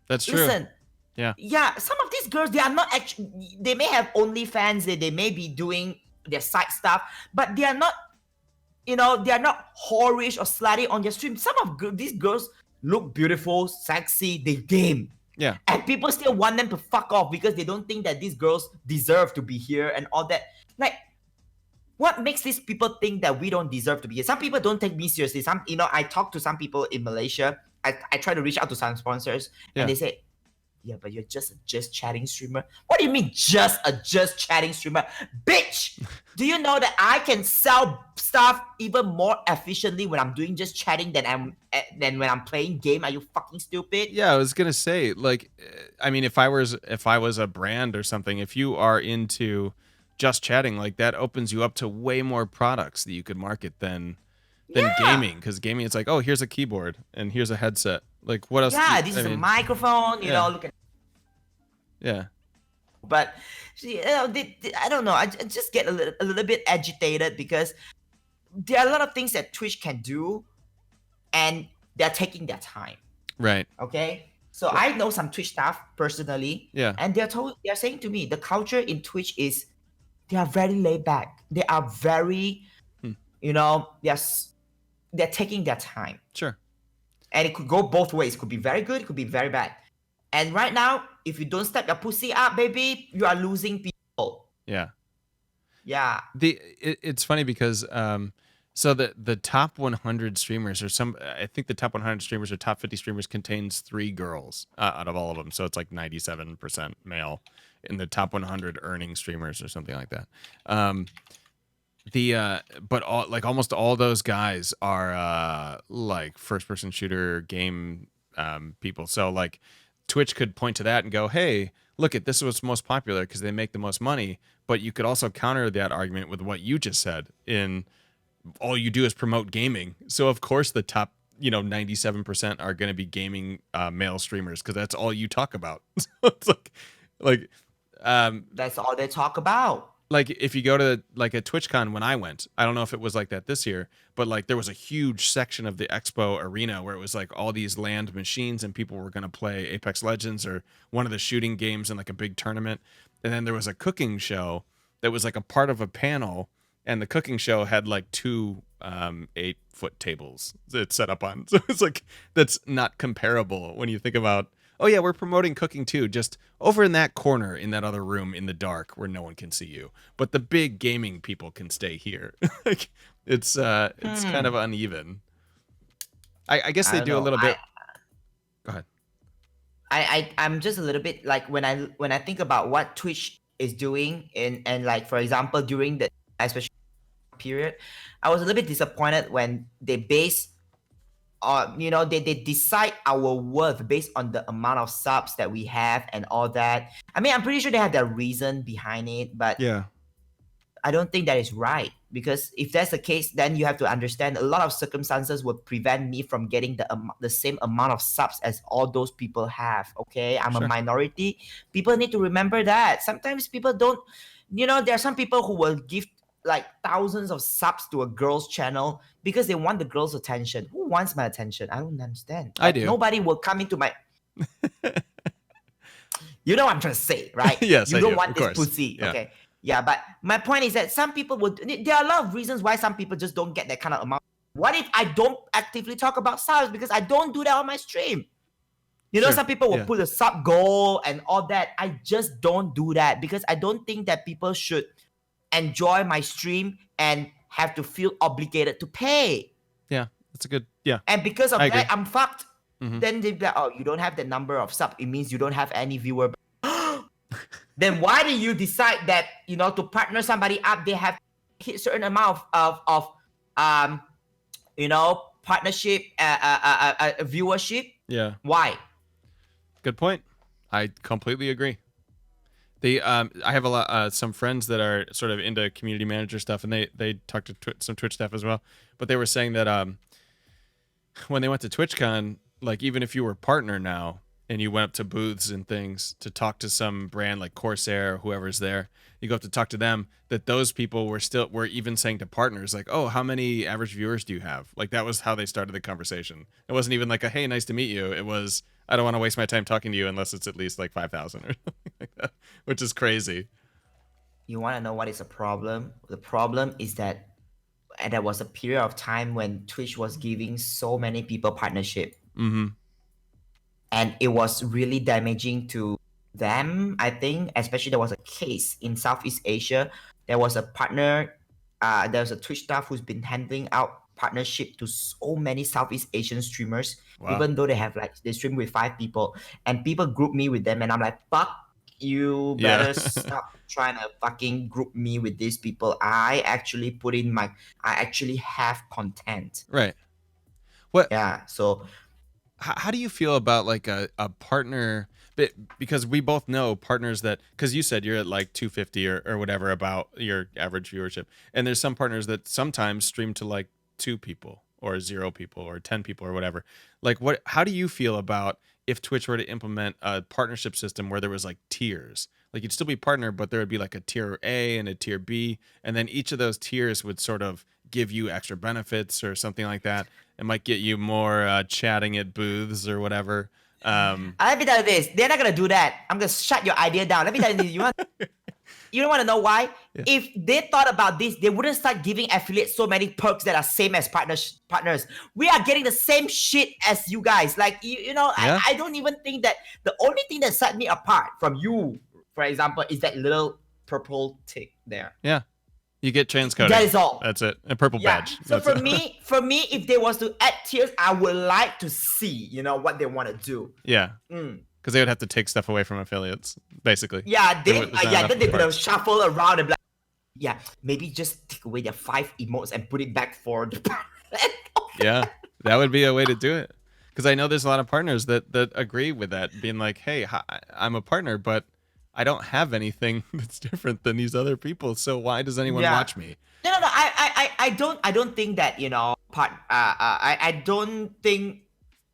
That's true. Listen. Yeah. Yeah, some of these girls, they are not actually, they may have OnlyFans, they may be doing their side stuff, but they are not, they are not whorish or slutty on their stream. Some of these girls look beautiful, sexy, they game. Yeah. And people still want them to fuck off because they don't think that these girls deserve to be here and all that. Like, what makes these people think that we don't deserve to be here? Some people don't take me seriously. I talk to some people in Malaysia. I try to reach out to some sponsors and they say, yeah, but you're just chatting streamer. What do you mean just chatting streamer? Bitch! Do you know that I can sell stuff even more efficiently when I'm doing just chatting than when I'm playing game? Are you fucking stupid? Yeah, I was gonna say, like, I mean, if I was a brand or something, if you are into just chatting, like that opens you up to way more products that you could market than Yeah. gaming. Because gaming, it's like, oh, here's a keyboard and here's a headset. Like, what else? Yeah, this I is a mean, microphone, yeah, look at. yeah, But I don't know. I just get a little bit agitated because there are a lot of things that Twitch can do, and they're taking their time. right, Okay, so I know some Twitch staff personally, yeah, and they're saying to me the culture in Twitch is they are very laid back. They are very, hmm. they're taking their time, Sure, and it could go both ways. It could be very good. It could be very bad. And right now, if you don't step your pussy up, baby, you are losing people. yeah. Yeah. It's funny because so the top 100 streamers or I think the top 100 streamers or top 50 streamers contains 3 girls out of all of them, so it's like 97% male in the top 100 earning streamers or something like that. But all, like, almost all those guys are like first person shooter game people, so like Twitch could point to that and go, hey, look at this is what's most popular because they make the most money. But you could also counter that argument with what you just said in all you do is promote gaming. So of course the top 97% are going to be gaming male streamers because that's all you talk about. So it's like That's all they talk about. like if you go to like a TwitchCon when I went, I don't know if it was like that this year, but like there was a huge section of the expo arena where it was like all these land machines and people were going to play Apex Legends or one of the shooting games in like a big tournament. And then there was a cooking show that was like a part of a panel, and the cooking show had like 2 8-foot tables that set up on. So it's like that's not comparable when you think about, oh yeah, we're promoting cooking too, just over in that corner in that other room in the dark where no one can see you. But the big gaming people can stay here. Like it's kind of uneven. I guess I they don't do a know. little bit. Go ahead. I'm just a little bit like when I think about what Twitch is doing and like for example during the especially period, I was a little bit disappointed when they base they decide our worth based on the amount of subs that we have and all that. I mean, I'm pretty sure they have their reason behind it, but Yeah. I don't think that is right, because if that's the case, then you have to understand a lot of circumstances would prevent me from getting the same amount of subs as all those people have. Okay, I'm a Sure. minority. People need to remember that. Sometimes people don't, there are some people who will give like thousands of subs to a girl's channel because they want the girl's attention. Who wants my attention? I don't understand. I Like, do. nobody will come into my. You know what I'm trying to say, right? Yes, You I don't do. want Of this course. pussy, Yeah. okay? Yeah, but my point is that some people would. There are a lot of reasons why some people just don't get that kind of amount. What if I don't actively talk about subs because I don't do that on my stream? Sure. Some people will Yeah. put a sub goal and all that. I just don't do that because I don't think that people should enjoy my stream and have to feel obligated to pay. Yeah. That's a good. Yeah. And because of I that, agree. I'm fucked. Mhm. Then they'd be like, oh, you don't have the number of sub. It means you don't have any viewer. Then why do you decide that, to partner somebody up, they have to hit certain amount of partnership, viewership? Yeah. Why? Good point. I completely agree. I have a lot some friends that are sort of into community manager stuff, and they talk to some Twitch staff as well. But they were saying that when they went to TwitchCon, like even if you were partner now and you went up to booths and things to talk to some brand like Corsair or whoever's there, you go up to talk to them, that those people were even saying to partners like, oh, how many average viewers do you have? Like that was how they started the conversation. It wasn't even like a, hey, nice to meet you. It was, I don't want to waste my time talking to you unless it's at least like 5,000 or something like that, which is crazy. You want to know what is the problem? The problem is that there was a period of time when Twitch was giving so many people partnership. Mm-hmm. And it was really damaging to them, I think. Especially there was a case in Southeast Asia. There was a partner, there was a Twitch staff who's been handing out partnership to so many Southeast Asian streamers, Wow. even though they stream with 5 people, and people group me with them, and I'm like, fuck you, Yeah. better stop trying to fucking group me with these people. I actually have content. Right. What Yeah, so how do you feel about like a partner because we both know partners that because you said you're at like 250 or whatever about your average viewership, and there's some partners that sometimes stream to like 2 people or 0 people or 10 people or whatever. Like what how do you feel about if Twitch were to implement a partnership system where there was like tiers, like you'd still be partner but there would be like a tier A and a tier B, and then each of those tiers would sort of give you extra benefits or something like that. It might get you more chatting at booths or whatever. let me tell you this: they're not gonna do that. I'm gonna shut your idea down. Let me tell you this: you don't want to know why? Yeah. If they thought about this, they wouldn't start giving affiliates so many perks that are same as partners. We are getting the same shit as you guys. Like you know, Yeah. I don't even think that the only thing that set me apart from you, for example, is that little purple tick there. Yeah. You get transcoding. That is all. That's it. A purple badge. So That's for it. me, if they was to add tiers, I would like to see, what they want to do. Yeah. Because they would have to take stuff away from affiliates, basically. Yeah, There was not enough then they're gonna parts. shuffle around and be like, yeah, maybe just take away their 5 emotes and put it back for the Yeah, that would be a way to do it. Because I know there's a lot of partners that agree with that, being like, hey, I'm a partner, but I don't have anything that's different than these other people. So why does anyone Yeah. watch me? No. I don't think that I don't think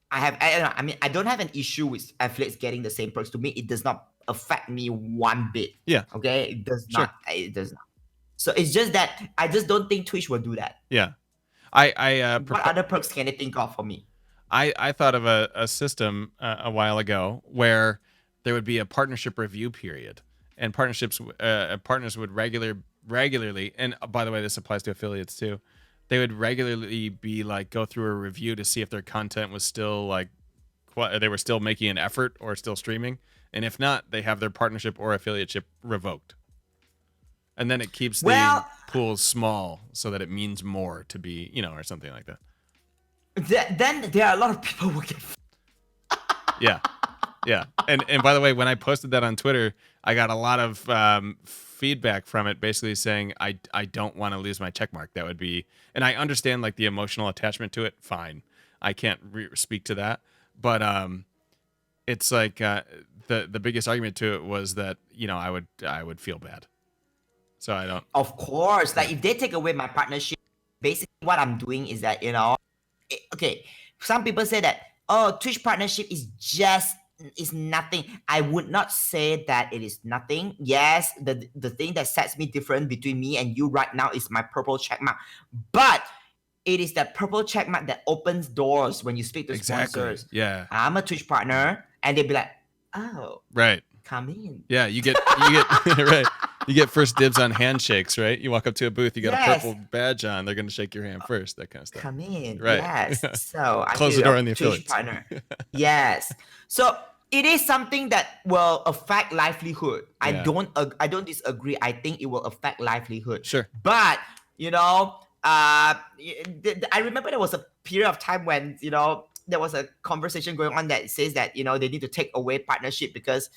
I don't have an issue with affiliates getting the same perks. To me, it does not affect me one bit. Yeah. Okay, it does Sure. not. It does not. So it's just that I just don't think Twitch will do that. Yeah. What other perks can they think of for me? I thought of a system a while ago where there would be a partnership review period, and partners would regularly, and by the way, this applies to affiliates too. They would regularly be like go through a review to see if their content was still like they were still making an effort or still streaming, and if not, they have their partnership or affiliateship revoked. And then it keeps the pools small so that it means more to be, or something like that. Then there are a lot of people who get. Yeah. And by the way, when I posted that on Twitter, I got a lot of feedback from it, basically saying I don't want to lose my check mark. That would be, and I understand like the emotional attachment to it. Fine, I can't speak to that, but it's like the biggest argument to it was that I would feel bad. So I don't. Of course, like if they take away my partnership, basically what I'm doing is that okay. Some people say that Twitch partnership is nothing. I would not say that it is nothing. Yes, the thing that sets me different between me and you right now is my purple checkmark. But it is that purple checkmark that opens doors when you speak to sponsors. Yeah. I'm a Twitch partner, and they'll be like, oh, right. Come in. Yeah, you get right. You get first dibs on handshakes, right? You walk up to a booth, you got a purple badge on, they're gonna shake your hand first, that kind of stuff. Come in. Right. Yes. So I close the door on the Twitch affiliates. partner. Yes. So it is something that will affect livelihood. Yeah. I don't disagree. I think it will affect livelihood. Sure. But I remember there was a period of time when there was a conversation going on that says that they need to take away partnership because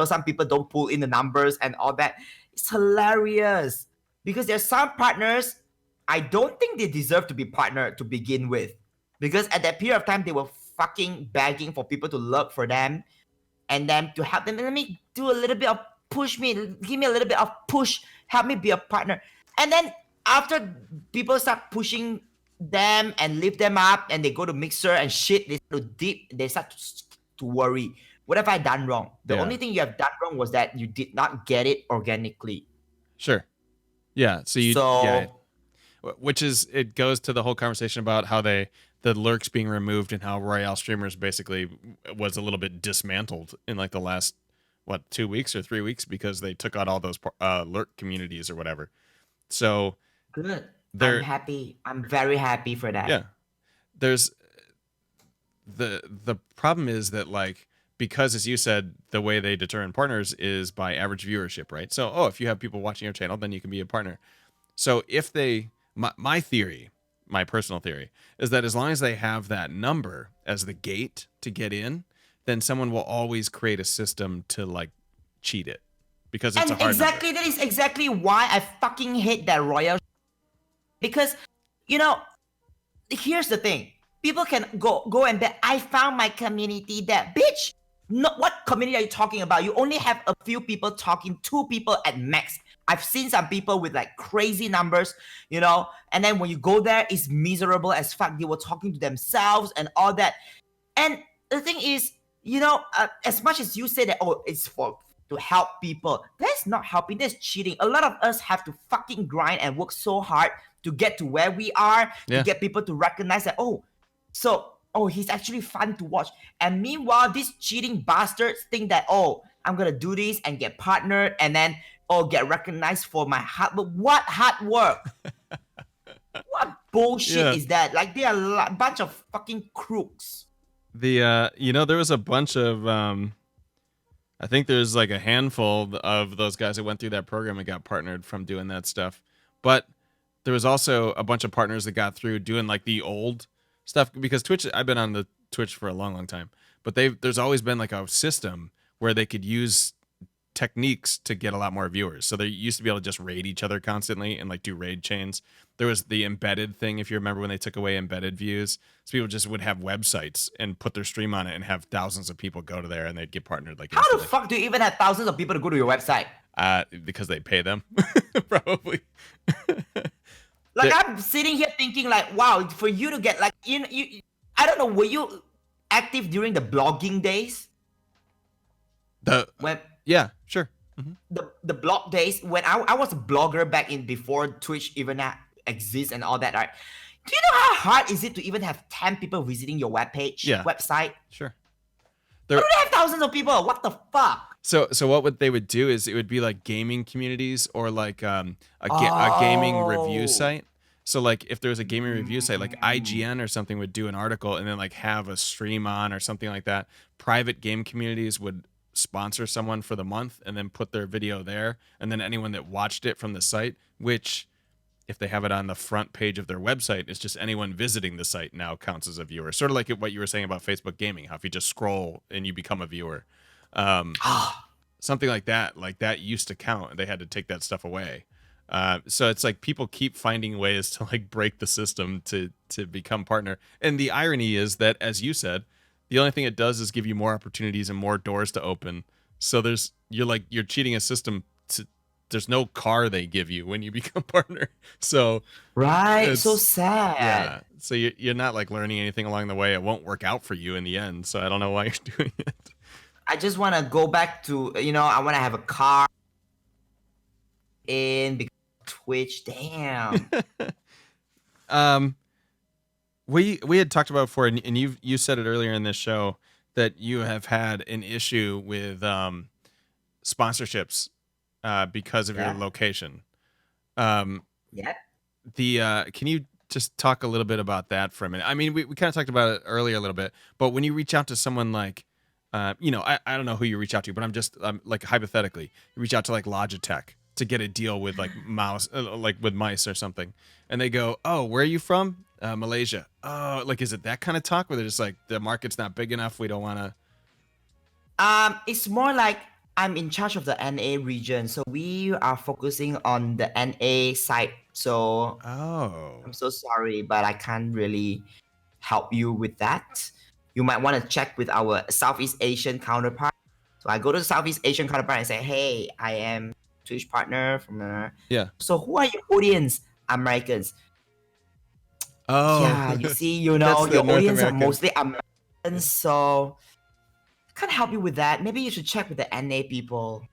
some people don't pull in the numbers and all that. It's hilarious because there's some partners I don't think they deserve to be partnered to begin with, because at that period of time they were fucking begging for people to lurk for them and then to help them. Let me do a little bit of give me a little bit of push, help me be a partner. And then after people start pushing them and lift them up and they go to Mixer and shit, they start to dip, they start to worry. What have I done wrong? The only thing you have done wrong was that you did not get it organically. Sure. Yeah. Which is, it goes to the whole conversation about how the lurks being removed and how Royale streamers basically was a little bit dismantled in like the last 2 weeks or 3 weeks because they took out all those lurk communities or whatever. So good. I'm happy. I'm very happy for that. Yeah. There's the problem is that like, because as you said, the way they determine partners is by average viewership, right? So, if you have people watching your channel, then you can be a partner. So if my theory my personal theory is that as long as they have that number as the gate to get in, then someone will always create a system to like cheat it because it's a And hard exactly number. that is exactly why I fucking hate that royal. Because, you know, here's the thing: people can go and bet. I found my community. That bitch. No, what community are you talking about? You only have a few people talking, 2 people at max. I've seen some people with like crazy numbers, you know, and then when you go there, it's miserable as fuck. They were talking to themselves and all that. And the thing is, you know, as much as you say that, oh, it's for to help people, that's not helping. That's cheating. A lot of us have to fucking grind and work so hard to get to where we are, to Yeah. get people to recognize that, oh, he's actually fun to watch. And meanwhile, these cheating bastards think that, oh, I'm gonna do this and get partnered and then get recognized for my hard work. What hard work? What bullshit Yeah. is that? Like, they are a bunch of fucking crooks. There was a bunch of I think there's like a handful of those guys that went through that program and got partnered from doing that stuff. But there was also a bunch of partners that got through doing like the old stuff, because Twitch, I've been on the Twitch for a long, long time, but there's always been like a system where they could use techniques to get a lot more viewers. So they used to be able to just raid each other constantly and like do raid chains. There was the embedded thing, if you remember, when they took away embedded views. So people just would have websites and put their stream on it and have thousands of people go to there and they'd get partnered like How the instantly. fuck do you even have thousands of people to go to your website? Because they pay them, probably. Like, I'm sitting here thinking like, wow, for you to get like, you I don't know, were you active during the blogging days? Yeah, sure. The blog days when I was a blogger back in before Twitch even exists and all that, right? Do you know how hard is it to even have 10 people visiting your website? Sure. How do they have thousands of people? What the fuck? So what they would do is it would be like gaming communities or like a gaming review site. So like if there was a gaming review site, like IGN or something would do an article and then like have a stream on or something like that. Private game communities would sponsor someone for the month and then put their video there, and then anyone that watched it from the site, which if they have it on the front page of their website, it's just anyone visiting the site now counts as a viewer. Sort of like what you were saying about Facebook gaming, how if you just scroll and you become a viewer, something like that used to count. They had to take that stuff away. So it's like people keep finding ways to like break the system to become partner. And the irony is that, as you said, the only thing it does is give you more opportunities and more doors to open. So you're cheating a system. There's no car they give you when you become partner. So right, so sad. Yeah. So you're not like learning anything along the way. It won't work out for you in the end. So I don't know why you're doing it. I just want to go back to, I want to have a car in because Twitch. Damn. We had talked about before, and you said it earlier in this show that you have had an issue with sponsorships because of your location. Yeah. Can you just talk a little bit about that for a minute? I mean, we kind of talked about it earlier a little bit, but when you reach out to someone like, I don't know who you reach out to, but I'm like hypothetically, you reach out to like Logitech to get a deal with like with mice or something, and they go, "Oh, where are you from? Malaysia." Oh, like, is it that kind of talk where they're just like, the market's not big enough, we don't want to? It's more like I'm in charge of the NA region, so we are focusing on the NA side. So I'm so sorry, but I can't really help you with that. You might want to check with our Southeast Asian counterpart. So I go to the Southeast Asian counterpart and say, "Hey, I am Twitch partner from Yeah. So who are your audience? Americans." Oh, yeah, you see, your audience are mostly Americans, so I can't help you with that. Maybe you should check with the NA people.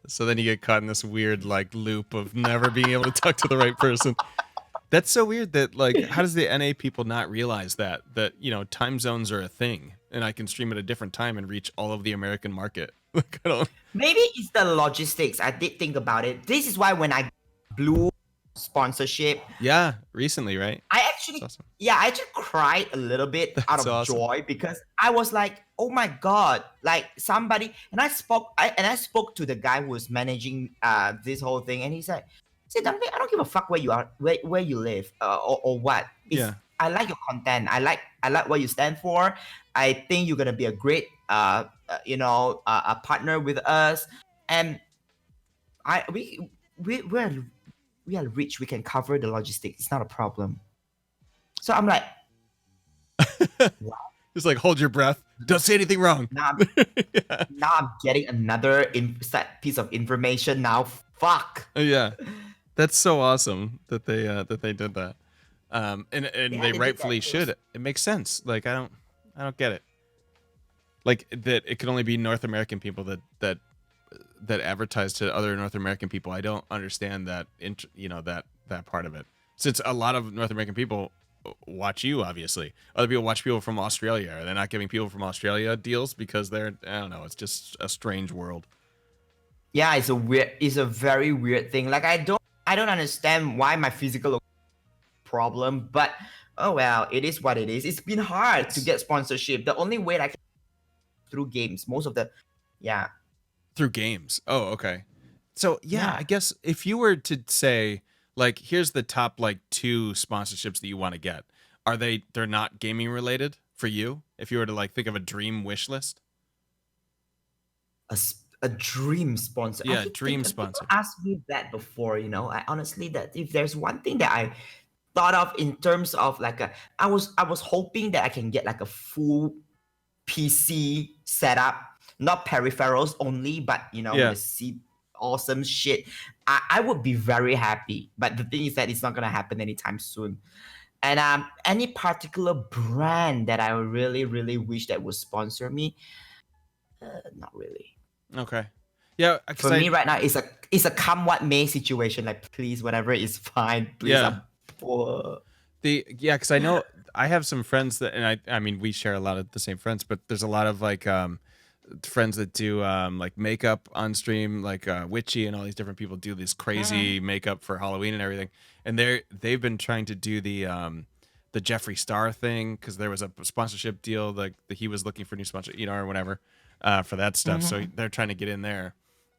So then you get caught in this weird like loop of never being able to talk to the right person. That's so weird that like, how does the NA people not realize that time zones are a thing and I can stream at a different time and reach all of the American market? Like, I don't. Maybe it's the logistics. I did think about it. This is why when I blew sponsorship. Yeah, recently, right? I actually cried a little bit out of joy because I was like, oh my God, like somebody, and I spoke to the guy who was managing this whole thing, and he said, Say, Dumpling, I don't give a fuck where you are, where you live, or what. Yeah. I like your content. I like what you stand for. I think you're gonna be a great a partner with us, and I we are rich. We can cover the logistics. It's not a problem. So I'm like, wow. Just like hold your breath. Don't say anything wrong. Now, Yeah. now I'm getting another piece of information. Now, fuck. Yeah. That's so awesome that they did that. And Yeah, they they did rightfully that. It was should. It makes sense. Like I don't get it. Like that it can only be North American people that advertise to other North American people. I don't understand that that part of it. Since a lot of North American people watch you, obviously. Other people watch people from Australia. Are they not giving people from Australia deals because they're, I don't know, it's just a strange world. yeah, it's a very weird thing. Like I don't understand why my physical problem, but oh well, it is what it is. It's been hard to get sponsorship. The only way I can through games. Most of the yeah. Through games. Oh, okay. So yeah, Yeah. I guess if you were to say like, here's the top like 2 sponsorships that you want to get, they're not gaming related for you? If you were to like think of a dream wish list? A dream sponsor. Yeah, I keep dream thinking, people sponsor. asked me that before, I honestly, that if there's one thing that I thought of in terms of like I was hoping that I can get like a full PC setup, not peripherals only, but Yeah. the awesome shit. I would be very happy. But the thing is that it's not gonna happen anytime soon. And any particular brand that I really, really wish that would sponsor me, not really. Okay. Yeah, cuz For me right now, it's a come what may situation. Like, please, whatever is fine. Please, yeah. I'm poor. Because I know I have some friends that, and I mean, we share a lot of the same friends, but there's a lot of like friends that do like makeup on stream, like Witchy and all these different people do this crazy makeup for Halloween and everything, and they've been trying to do the Jeffree Star thing because there was a sponsorship deal like that he was looking for new sponsor, or whatever, for that stuff. So they're trying to get in there,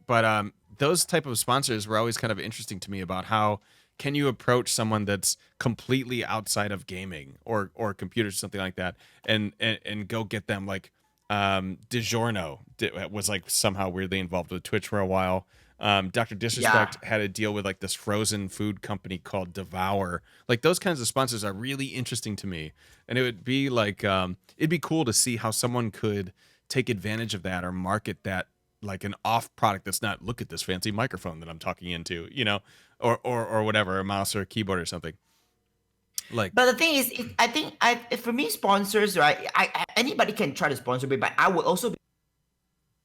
but those type of sponsors were always kind of interesting to me about how can you approach someone that's completely outside of gaming or computers, something like that, and go get them like DiGiorno was like somehow weirdly involved with Twitch for a while. Dr. Disrespect had a deal with like this frozen food company called Devour. Like those kinds of sponsors are really interesting to me, and it would be like it'd be cool to see how someone could take advantage of that or market that like an off product that's not look at this fancy microphone that I'm talking into, or whatever, a mouse or a keyboard or something. Like, But the thing is, I think for me, sponsors, right? Anybody can try to sponsor me, but I would also be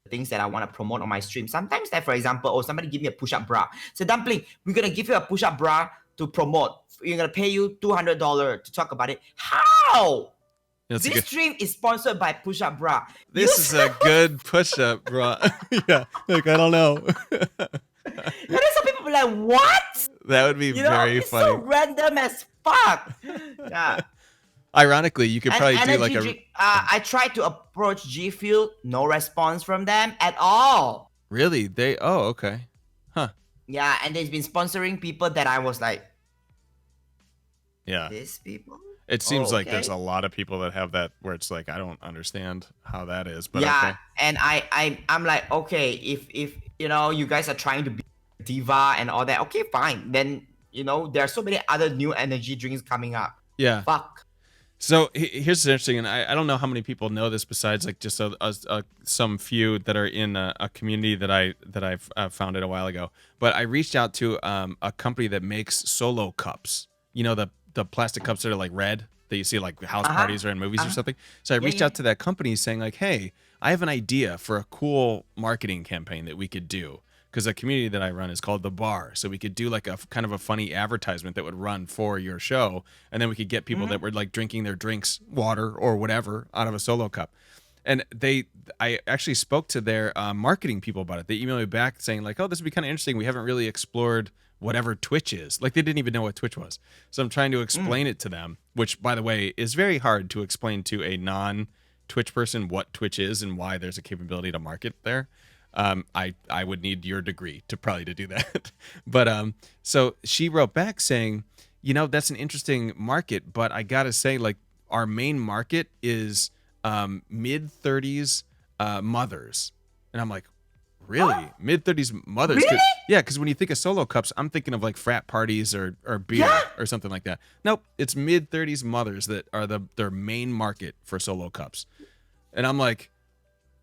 things that I want to promote on my stream. Sometimes, like for example, somebody give me a push-up bra. So Dumpling, we're gonna give you a push-up bra to promote. We're gonna pay you $200 to talk about it. How? that's This stream is sponsored by Push-Up Bra. this is a good push-up, bro. Yeah, like I don't know. And then some people be like, what? That would be very it's funny. so random as fuck. Yeah. Ironically, you could And probably do energy like a drink, I tried to approach G Fuel, no response from them at all. really they. Oh, okay, huh? Yeah, and they've been sponsoring people that I was like, Yeah, these people? it seems like there's Okay. a lot of people that have that where it's like I don't understand how that is, but Yeah, okay. and I'm like, okay, if you guys are trying to be diva and all that, okay, fine. Then there are so many other new energy drinks coming up. Yeah. Fuck. So here's interesting, and I don't know how many people know this besides like just some few that are in a community that I've founded a while ago. But I reached out to a company that makes solo cups. You know the plastic cups that are like red that you see like house parties or in movies or something. So I reached out to that company saying like, hey, I have an idea for a cool marketing campaign that we could do. Because the community that I run is called The Bar. So we could do like a kind of a funny advertisement that would run for your show. And then we could get people that were like drinking their drinks, water or whatever, out of a solo cup. And I actually spoke to their marketing people about it. They emailed me back saying like, oh, this would be kind of interesting. We haven't really explored whatever Twitch is. Like they didn't even know what Twitch was. So I'm trying to explain it to them, which by the way, is very hard to explain to a non-Twitch person what Twitch is and why there's a capability to market there. I would need your degree to do that. But so she wrote back saying, that's an interesting market, but I gotta say, like, our main market is mid 30s mothers. And I'm like, really? Mid 30s mothers? Really? Yeah, because when you think of solo cups, I'm thinking of like frat parties or beer Yeah. or something like that. Nope, it's mid 30s mothers that are their main market for solo cups. And I'm like,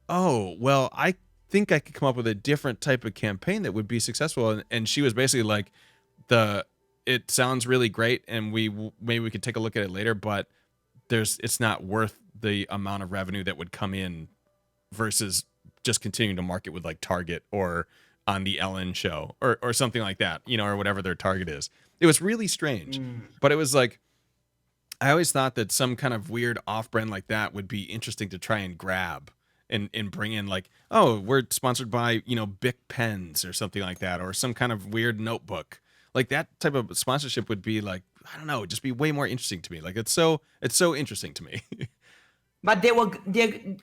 oh, well, I think I could come up with a different type of campaign that would be successful. And she was basically like, it sounds really great, and maybe we could take a look at it later, but it's not worth the amount of revenue that would come in versus just continuing to market with like Target or on the Ellen show or something like that, or whatever their target is. It was really strange, but it was like, I always thought that some kind of weird off-brand like that would be interesting to try and grab and bring in, like, oh, we're sponsored by, Bic pens or something like that, or some kind of weird notebook. Like that type of sponsorship would be like, I don't know, just be way more interesting to me. Like it's so interesting to me. But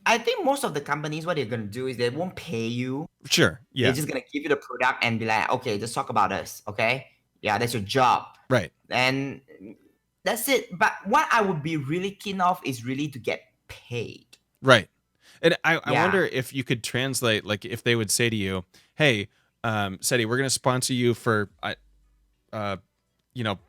I think most of the companies, what they're gonna do is they won't pay you. Sure. Yeah. They're just gonna give you the product and be like, okay, just talk about us. Okay. Yeah, that's your job. Right. And that's it. But what I would be really keen of is really to get paid. Right. And I Yeah. wonder if you could translate, like if they would say to you, hey, Seti, we're going to sponsor you for,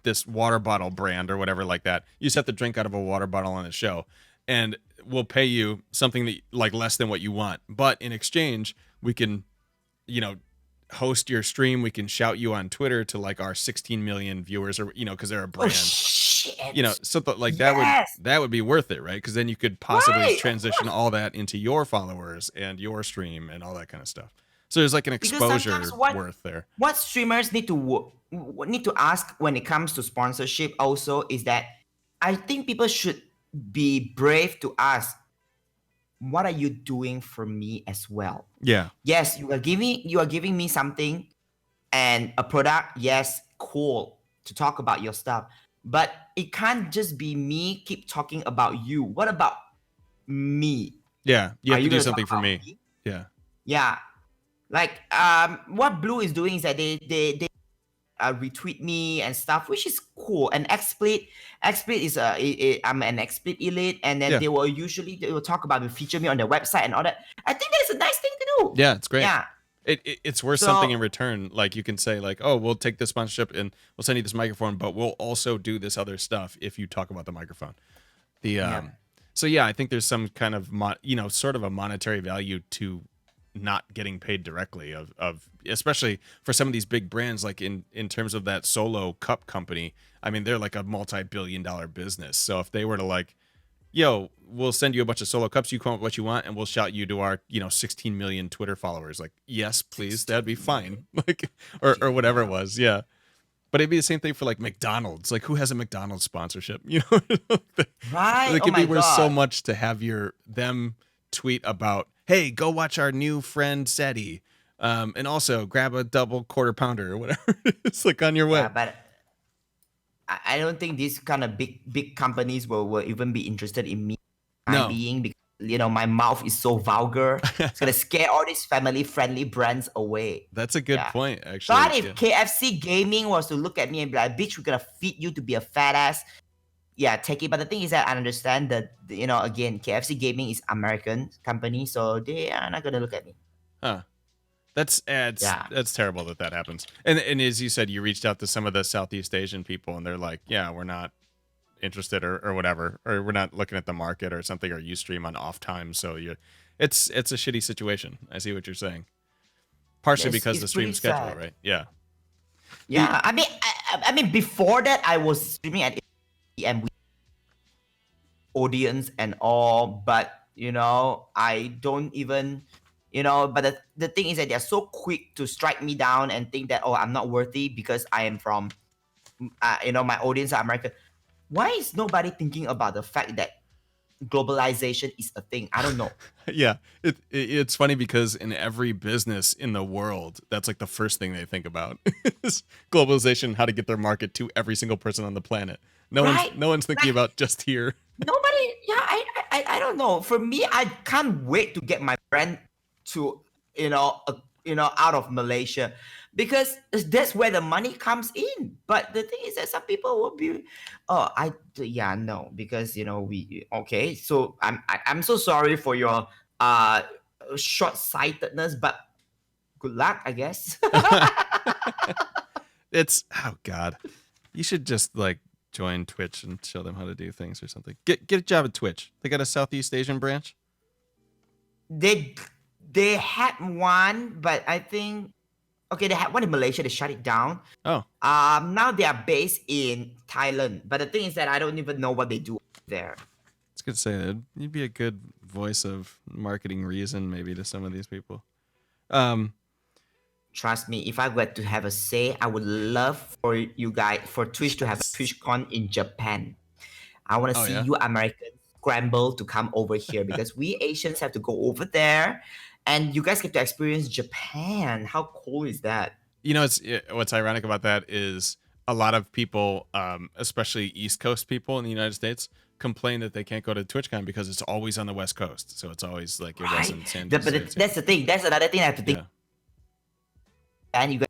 this water bottle brand or whatever like that. You just have to drink out of a water bottle on the show, and we'll pay you something that like less than what you want. But in exchange, we can, host your stream. We can shout you on Twitter to like our 16 million viewers, or, because they're a Oh brand. shit. Something like Yes. that would be worth it, right? Because then you could possibly Right, of transition course. all that into your followers and your stream and all that kind of stuff. So there's like an Because exposure sometimes worth there. what streamers need to ask when it comes to sponsorship also is that I think people should be brave to ask, what are you doing for me as well? Yeah. Yes, you are giving me something and a product. Yes, cool to talk about your stuff, but it can't just be me keep talking about you. What about me? Yeah. You Are have to you do gonna something talk for about me. Yeah. Yeah, like what Blue is doing is that they retweet me and stuff, which is cool. And XSplit is I'm an XSplit elite, and then Yeah. they will talk about feature me on their website and all that. I think that's a nice thing to do. Yeah, it's great. Yeah. It's worth So- something in return. Like you can say like, oh, we'll take this sponsorship and we'll send you this microphone, but we'll also do this other stuff if you talk about the microphone. So yeah, I think there's some kind of sort of a monetary value to not getting paid directly of especially for some of these big brands, like in terms of that solo cup company. I mean, they're like a multi-billion-dollar business. So if they were to like, yo, we'll send you a bunch of solo cups, you come up with what you want, and we'll shout you to our 16 million Twitter followers, like, yes, please, that'd be fine. Like or whatever it was. Yeah. But it'd be the same thing for like McDonald's. Like, who has a McDonald's sponsorship? Right. It Oh could my be worth god. so much to have them tweet about, hey, go watch our new friend Seti, and also grab a double quarter pounder or whatever. It's like on your way. Yeah, but I don't think these kind of big companies will even be interested in me. No. Being because my mouth is so vulgar. It's gonna scare all these family friendly brands away. That's a good Yeah. point, actually. But if KFC Gaming was to look at me and be like, bitch, we're gonna feed you to be a fat ass, yeah, take it. But the thing is that I understand that, again, KFC Gaming is American company, so they are not gonna look at me. Huh. That's terrible that happens. And as you said, you reached out to some of the Southeast Asian people and they're like, yeah, we're not interested or whatever, or we're not looking at the market or something, or you stream on off time. So it's a shitty situation. I see what you're saying. Partially Yes, because it's the stream pretty schedule, sad. right? Yeah. Yeah, I mean, before that, I was streaming at and with audience and all, but I don't even, But the thing is that they're so quick to strike me down and think that, oh, I'm not worthy because I am from, my audience are American. Why is nobody thinking about the fact that globalization is a thing? I don't know. Yeah. It's funny because in every business in the world, that's like the first thing they think about is globalization, how to get their market to every single person on the planet. No one's thinking about just here. Nobody. Yeah, I don't know. For me, I can't wait to get my brand to out of Malaysia, because that's where the money comes in. But the thing is that some people will be, yeah, no, because we okay. So I'm so sorry for your uh short-sightedness, but good luck, I guess. It's oh god. You should just like join Twitch and show them how to do things or something. Get a job at Twitch. They got a Southeast Asian branch. they they had one, but I think okay, they had one in Malaysia. They shut it down. Oh, Now they are based in Thailand, but the thing is that I don't even know what they do there. it's good to say that. You'd be a good voice of marketing reason maybe to some of these people. Um, Trust me, if I were to have a say, I would love for you guys, for Twitch to have a yes. TwitchCon in Japan. I want to Oh see yeah. you Americans scramble to come over here because we Asians have to go over there, and you guys get to experience Japan. How cool is that? What's ironic about that is a lot of people, especially East Coast people in the United States, complain that they can't go to TwitchCon because it's always on the West Coast. So it's always like it was Right? in San But Jose. that's the thing. That's another thing I have to think. Yeah. And you guys,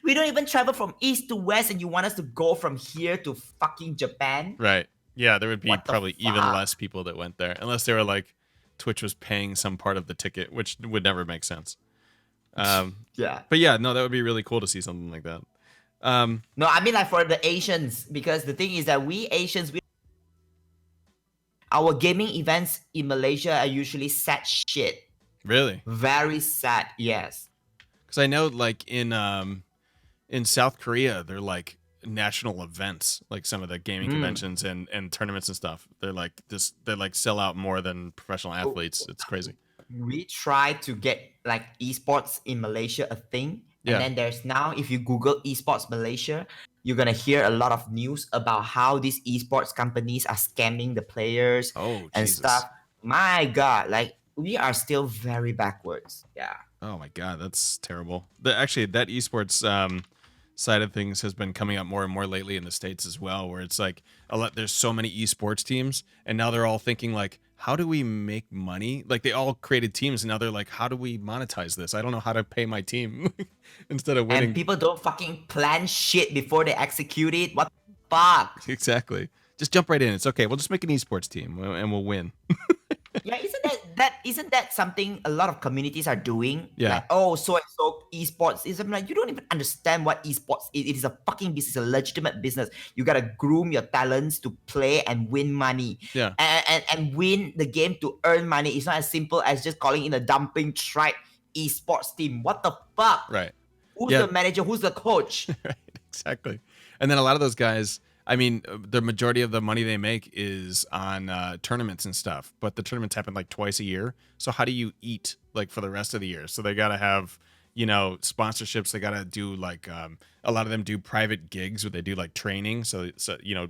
we don't even travel from east to west, and you want us to go from here to fucking Japan? Right. Yeah, there would be What the probably even fuck? less people that went there unless they were like Twitch was paying some part of the ticket, which would never make sense. Yeah. But yeah, no, that would be really cool to see something like that. No, I mean like for the Asians, because the thing is that we Asians, our gaming events in Malaysia are usually sad shit. Really? Very sad, yes. Because I know like in South Korea, they're like national events, like some of the gaming conventions and tournaments and stuff. They're like this. They like sell out more than professional athletes. It's crazy. We try to get like esports in Malaysia a thing. Yeah. And then there's now, if you Google esports Malaysia, you're going to hear a lot of news about how these esports companies are scamming the players Oh, and Jesus. stuff. My God, like we are still very backwards. Yeah. Oh my god, that's terrible. Actually, that esports side of things has been coming up more and more lately in the States as well, where it's like there's so many esports teams, and now they're all thinking like, how do we make money? Like they all created teams, and now they're like, how do we monetize this? I don't know how to pay my team instead of winning. And people don't fucking plan shit before they execute it. What the fuck? Exactly. Just jump right in. It's okay. We'll just make an esports team and we'll win. Yeah, isn't that something a lot of communities are doing? Yeah. Like, oh, so and so esports is. I'm like, you don't even understand what esports is. It is a fucking business, a legitimate business. You gotta groom your talents to play and win money. Yeah. And win the game to earn money. It's not as simple as just calling in a dumping tribe esports team. What the fuck? Right. Who's Yeah. the manager? Who's the coach? Right. Exactly. And then a lot of those guys, I mean, the majority of the money they make is on tournaments and stuff, but the tournaments happen like twice a year. So how do you eat like for the rest of the year? So they got to have, sponsorships. They got to do like a lot of them do private gigs where they do like training. So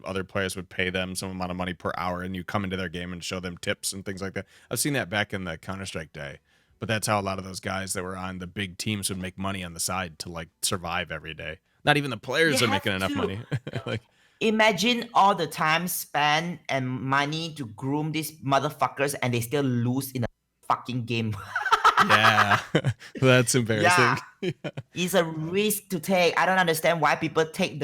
other players would pay them some amount of money per hour, and you come into their game and show them tips and things like that. I've seen that back in the Counter-Strike day, but that's how a lot of those guys that were on the big teams would make money on the side to like survive every day. Not even the players They are have making enough to. money. Like, Imagine all the time spent and money to groom these motherfuckers, and they still lose in a fucking game. yeah, that's embarrassing. Yeah. It's a risk to take. I don't understand why people take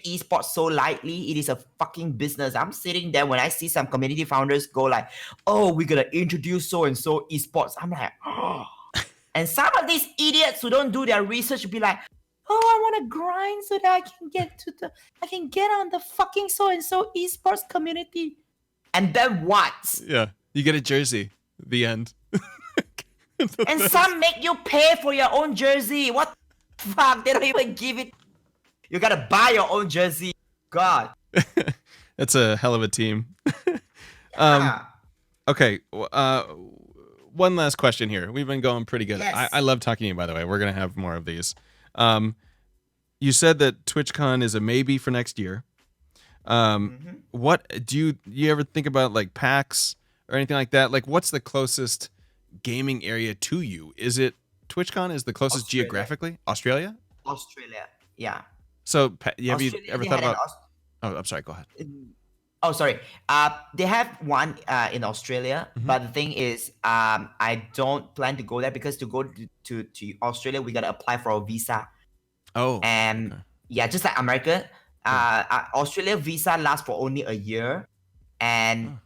esports so lightly. It is a fucking business. I'm sitting there when I see some community founders go like, "Oh, we're gonna introduce so and so esports." I'm like, oh. And some of these idiots who don't do their research be like, "Oh, I want to grind so that I can get on the fucking so and so esports community." And then what? Yeah, you get a jersey. The end. And some make you pay for your own jersey. What the fuck? They don't even give it. You gotta buy your own jersey. God. That's a hell of a team. Yeah. Okay. One last question here. We've been going pretty good. Yes. I love talking to you, by the way. We're gonna have more of these. You said that TwitchCon is a maybe for next year. What do you ever think about like PAX or anything like that? Like, what's the closest gaming area to you? Is it TwitchCon is the closest Australia. geographically? Australia? Australia. Yeah. So have you Australia, ever they thought had an about? Oh, I'm sorry. Go ahead. Oh, sorry. They have one in Australia, but the thing is, I don't plan to go there because to go to Australia, we gotta apply for a visa, Oh, and okay. yeah, just like America, Yeah. Australia visa lasts for only a year, and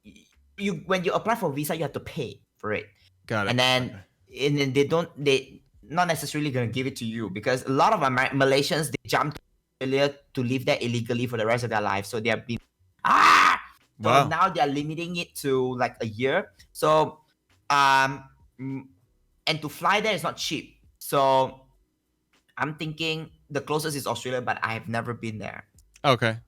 Oh, you when you apply for visa, you have to pay for it, got it. and then Okay. they not necessarily gonna give it to you because a lot of Malaysians they jump to Australia to live there illegally for the rest of their life, so they have been ah. So Wow. now they are limiting it to like a year. So um, mm, and to fly there is not cheap. So I'm thinking the closest is Australia, but I have never been there. Okay.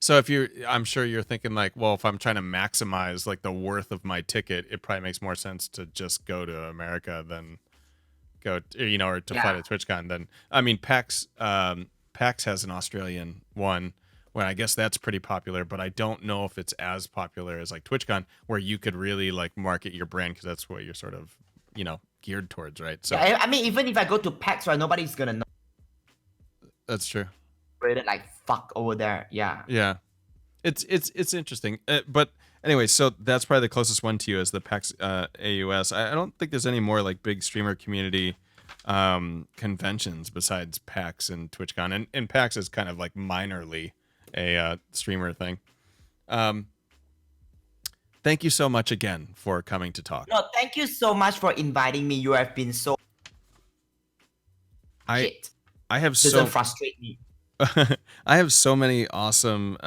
So if you're, I'm sure you're thinking like, well, if I'm trying to maximize like the worth of my ticket, it probably makes more sense to just go to America than go, or to fly Yeah. to TwitchCon. Then I mean, PAX has an Australian one. Well, I guess that's pretty popular, but I don't know if it's as popular as like TwitchCon, where you could really like market your brand because that's what you're sort of, geared towards, right? So Yeah, I mean, even if I go to PAX, right, nobody's gonna know that's true. rated like fuck over there. Yeah. Yeah. It's interesting, but anyway, so that's probably the closest one to you is the PAX AUS. I don't think there's any more like big streamer community conventions besides PAX and TwitchCon, and PAX is kind of like minorly a streamer thing. Um, thank you so much again for coming to talk. No, thank you so much for inviting me. You have been so I shit. I have Doesn't frustrate me. I have so many awesome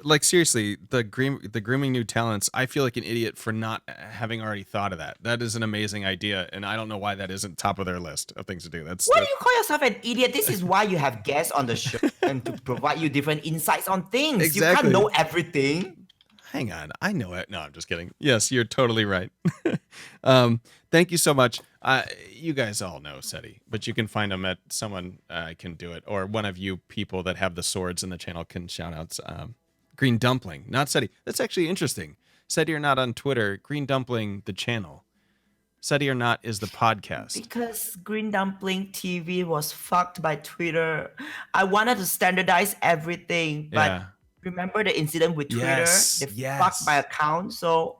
like seriously, the grooming new talents. I feel like an idiot for not having already thought of that. That is an amazing idea, and I don't know why that isn't top of their list of things to do. Why do you call yourself an idiot? This is why you have guests on the show and to provide you different insights on things. Exactly. You can't know everything. Hang on, I know it. No, I'm just kidding. Yes, you're totally right. Thank you so much. You guys all know SETI, but you can find them at someone can do it, or one of you people that have the swords in the channel can shout outs. Green Dumpling, not SETI. That's actually interesting. SETI or not on Twitter. Green Dumpling, the channel. SETI or not is the podcast. Because Green Dumpling TV was fucked by Twitter. I wanted to standardize everything, but Yeah. remember the incident with Twitter? Yes, They yes. fucked my account, so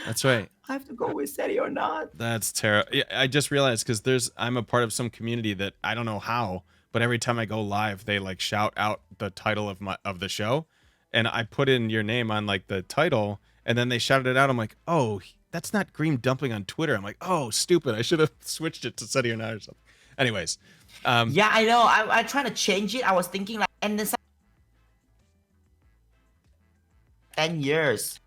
That's right. I have to go with SETI or not. That's terrible. Yeah, I just realized because I'm a part of some community that I don't know how, but every time I go live, they like shout out the title of the show, and I put in your name on like the title, and then they shouted it out. I'm like, oh, that's not Green Dumpling on Twitter. I'm like, oh, stupid. I should have switched it to SETI or not or something. Anyways, Yeah, I know. I tried to change it. I was thinking like, and this 10 years.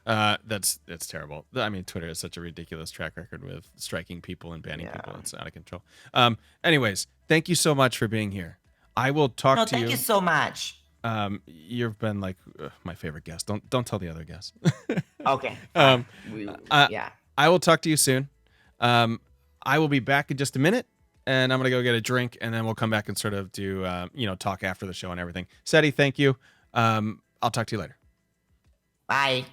That's terrible. I mean, Twitter has such a ridiculous track record with striking people and banning people. It's out of control. Anyways, thank you so much for being here. I will talk No, to thank you so much. You've been like my favorite guest. Don't tell the other guests. Okay. Yeah. I will talk to you soon. I will be back in just a minute, and I'm gonna go get a drink, and then we'll come back and sort of do talk after the show and everything. SETI, thank you. I'll talk to you later. Bye.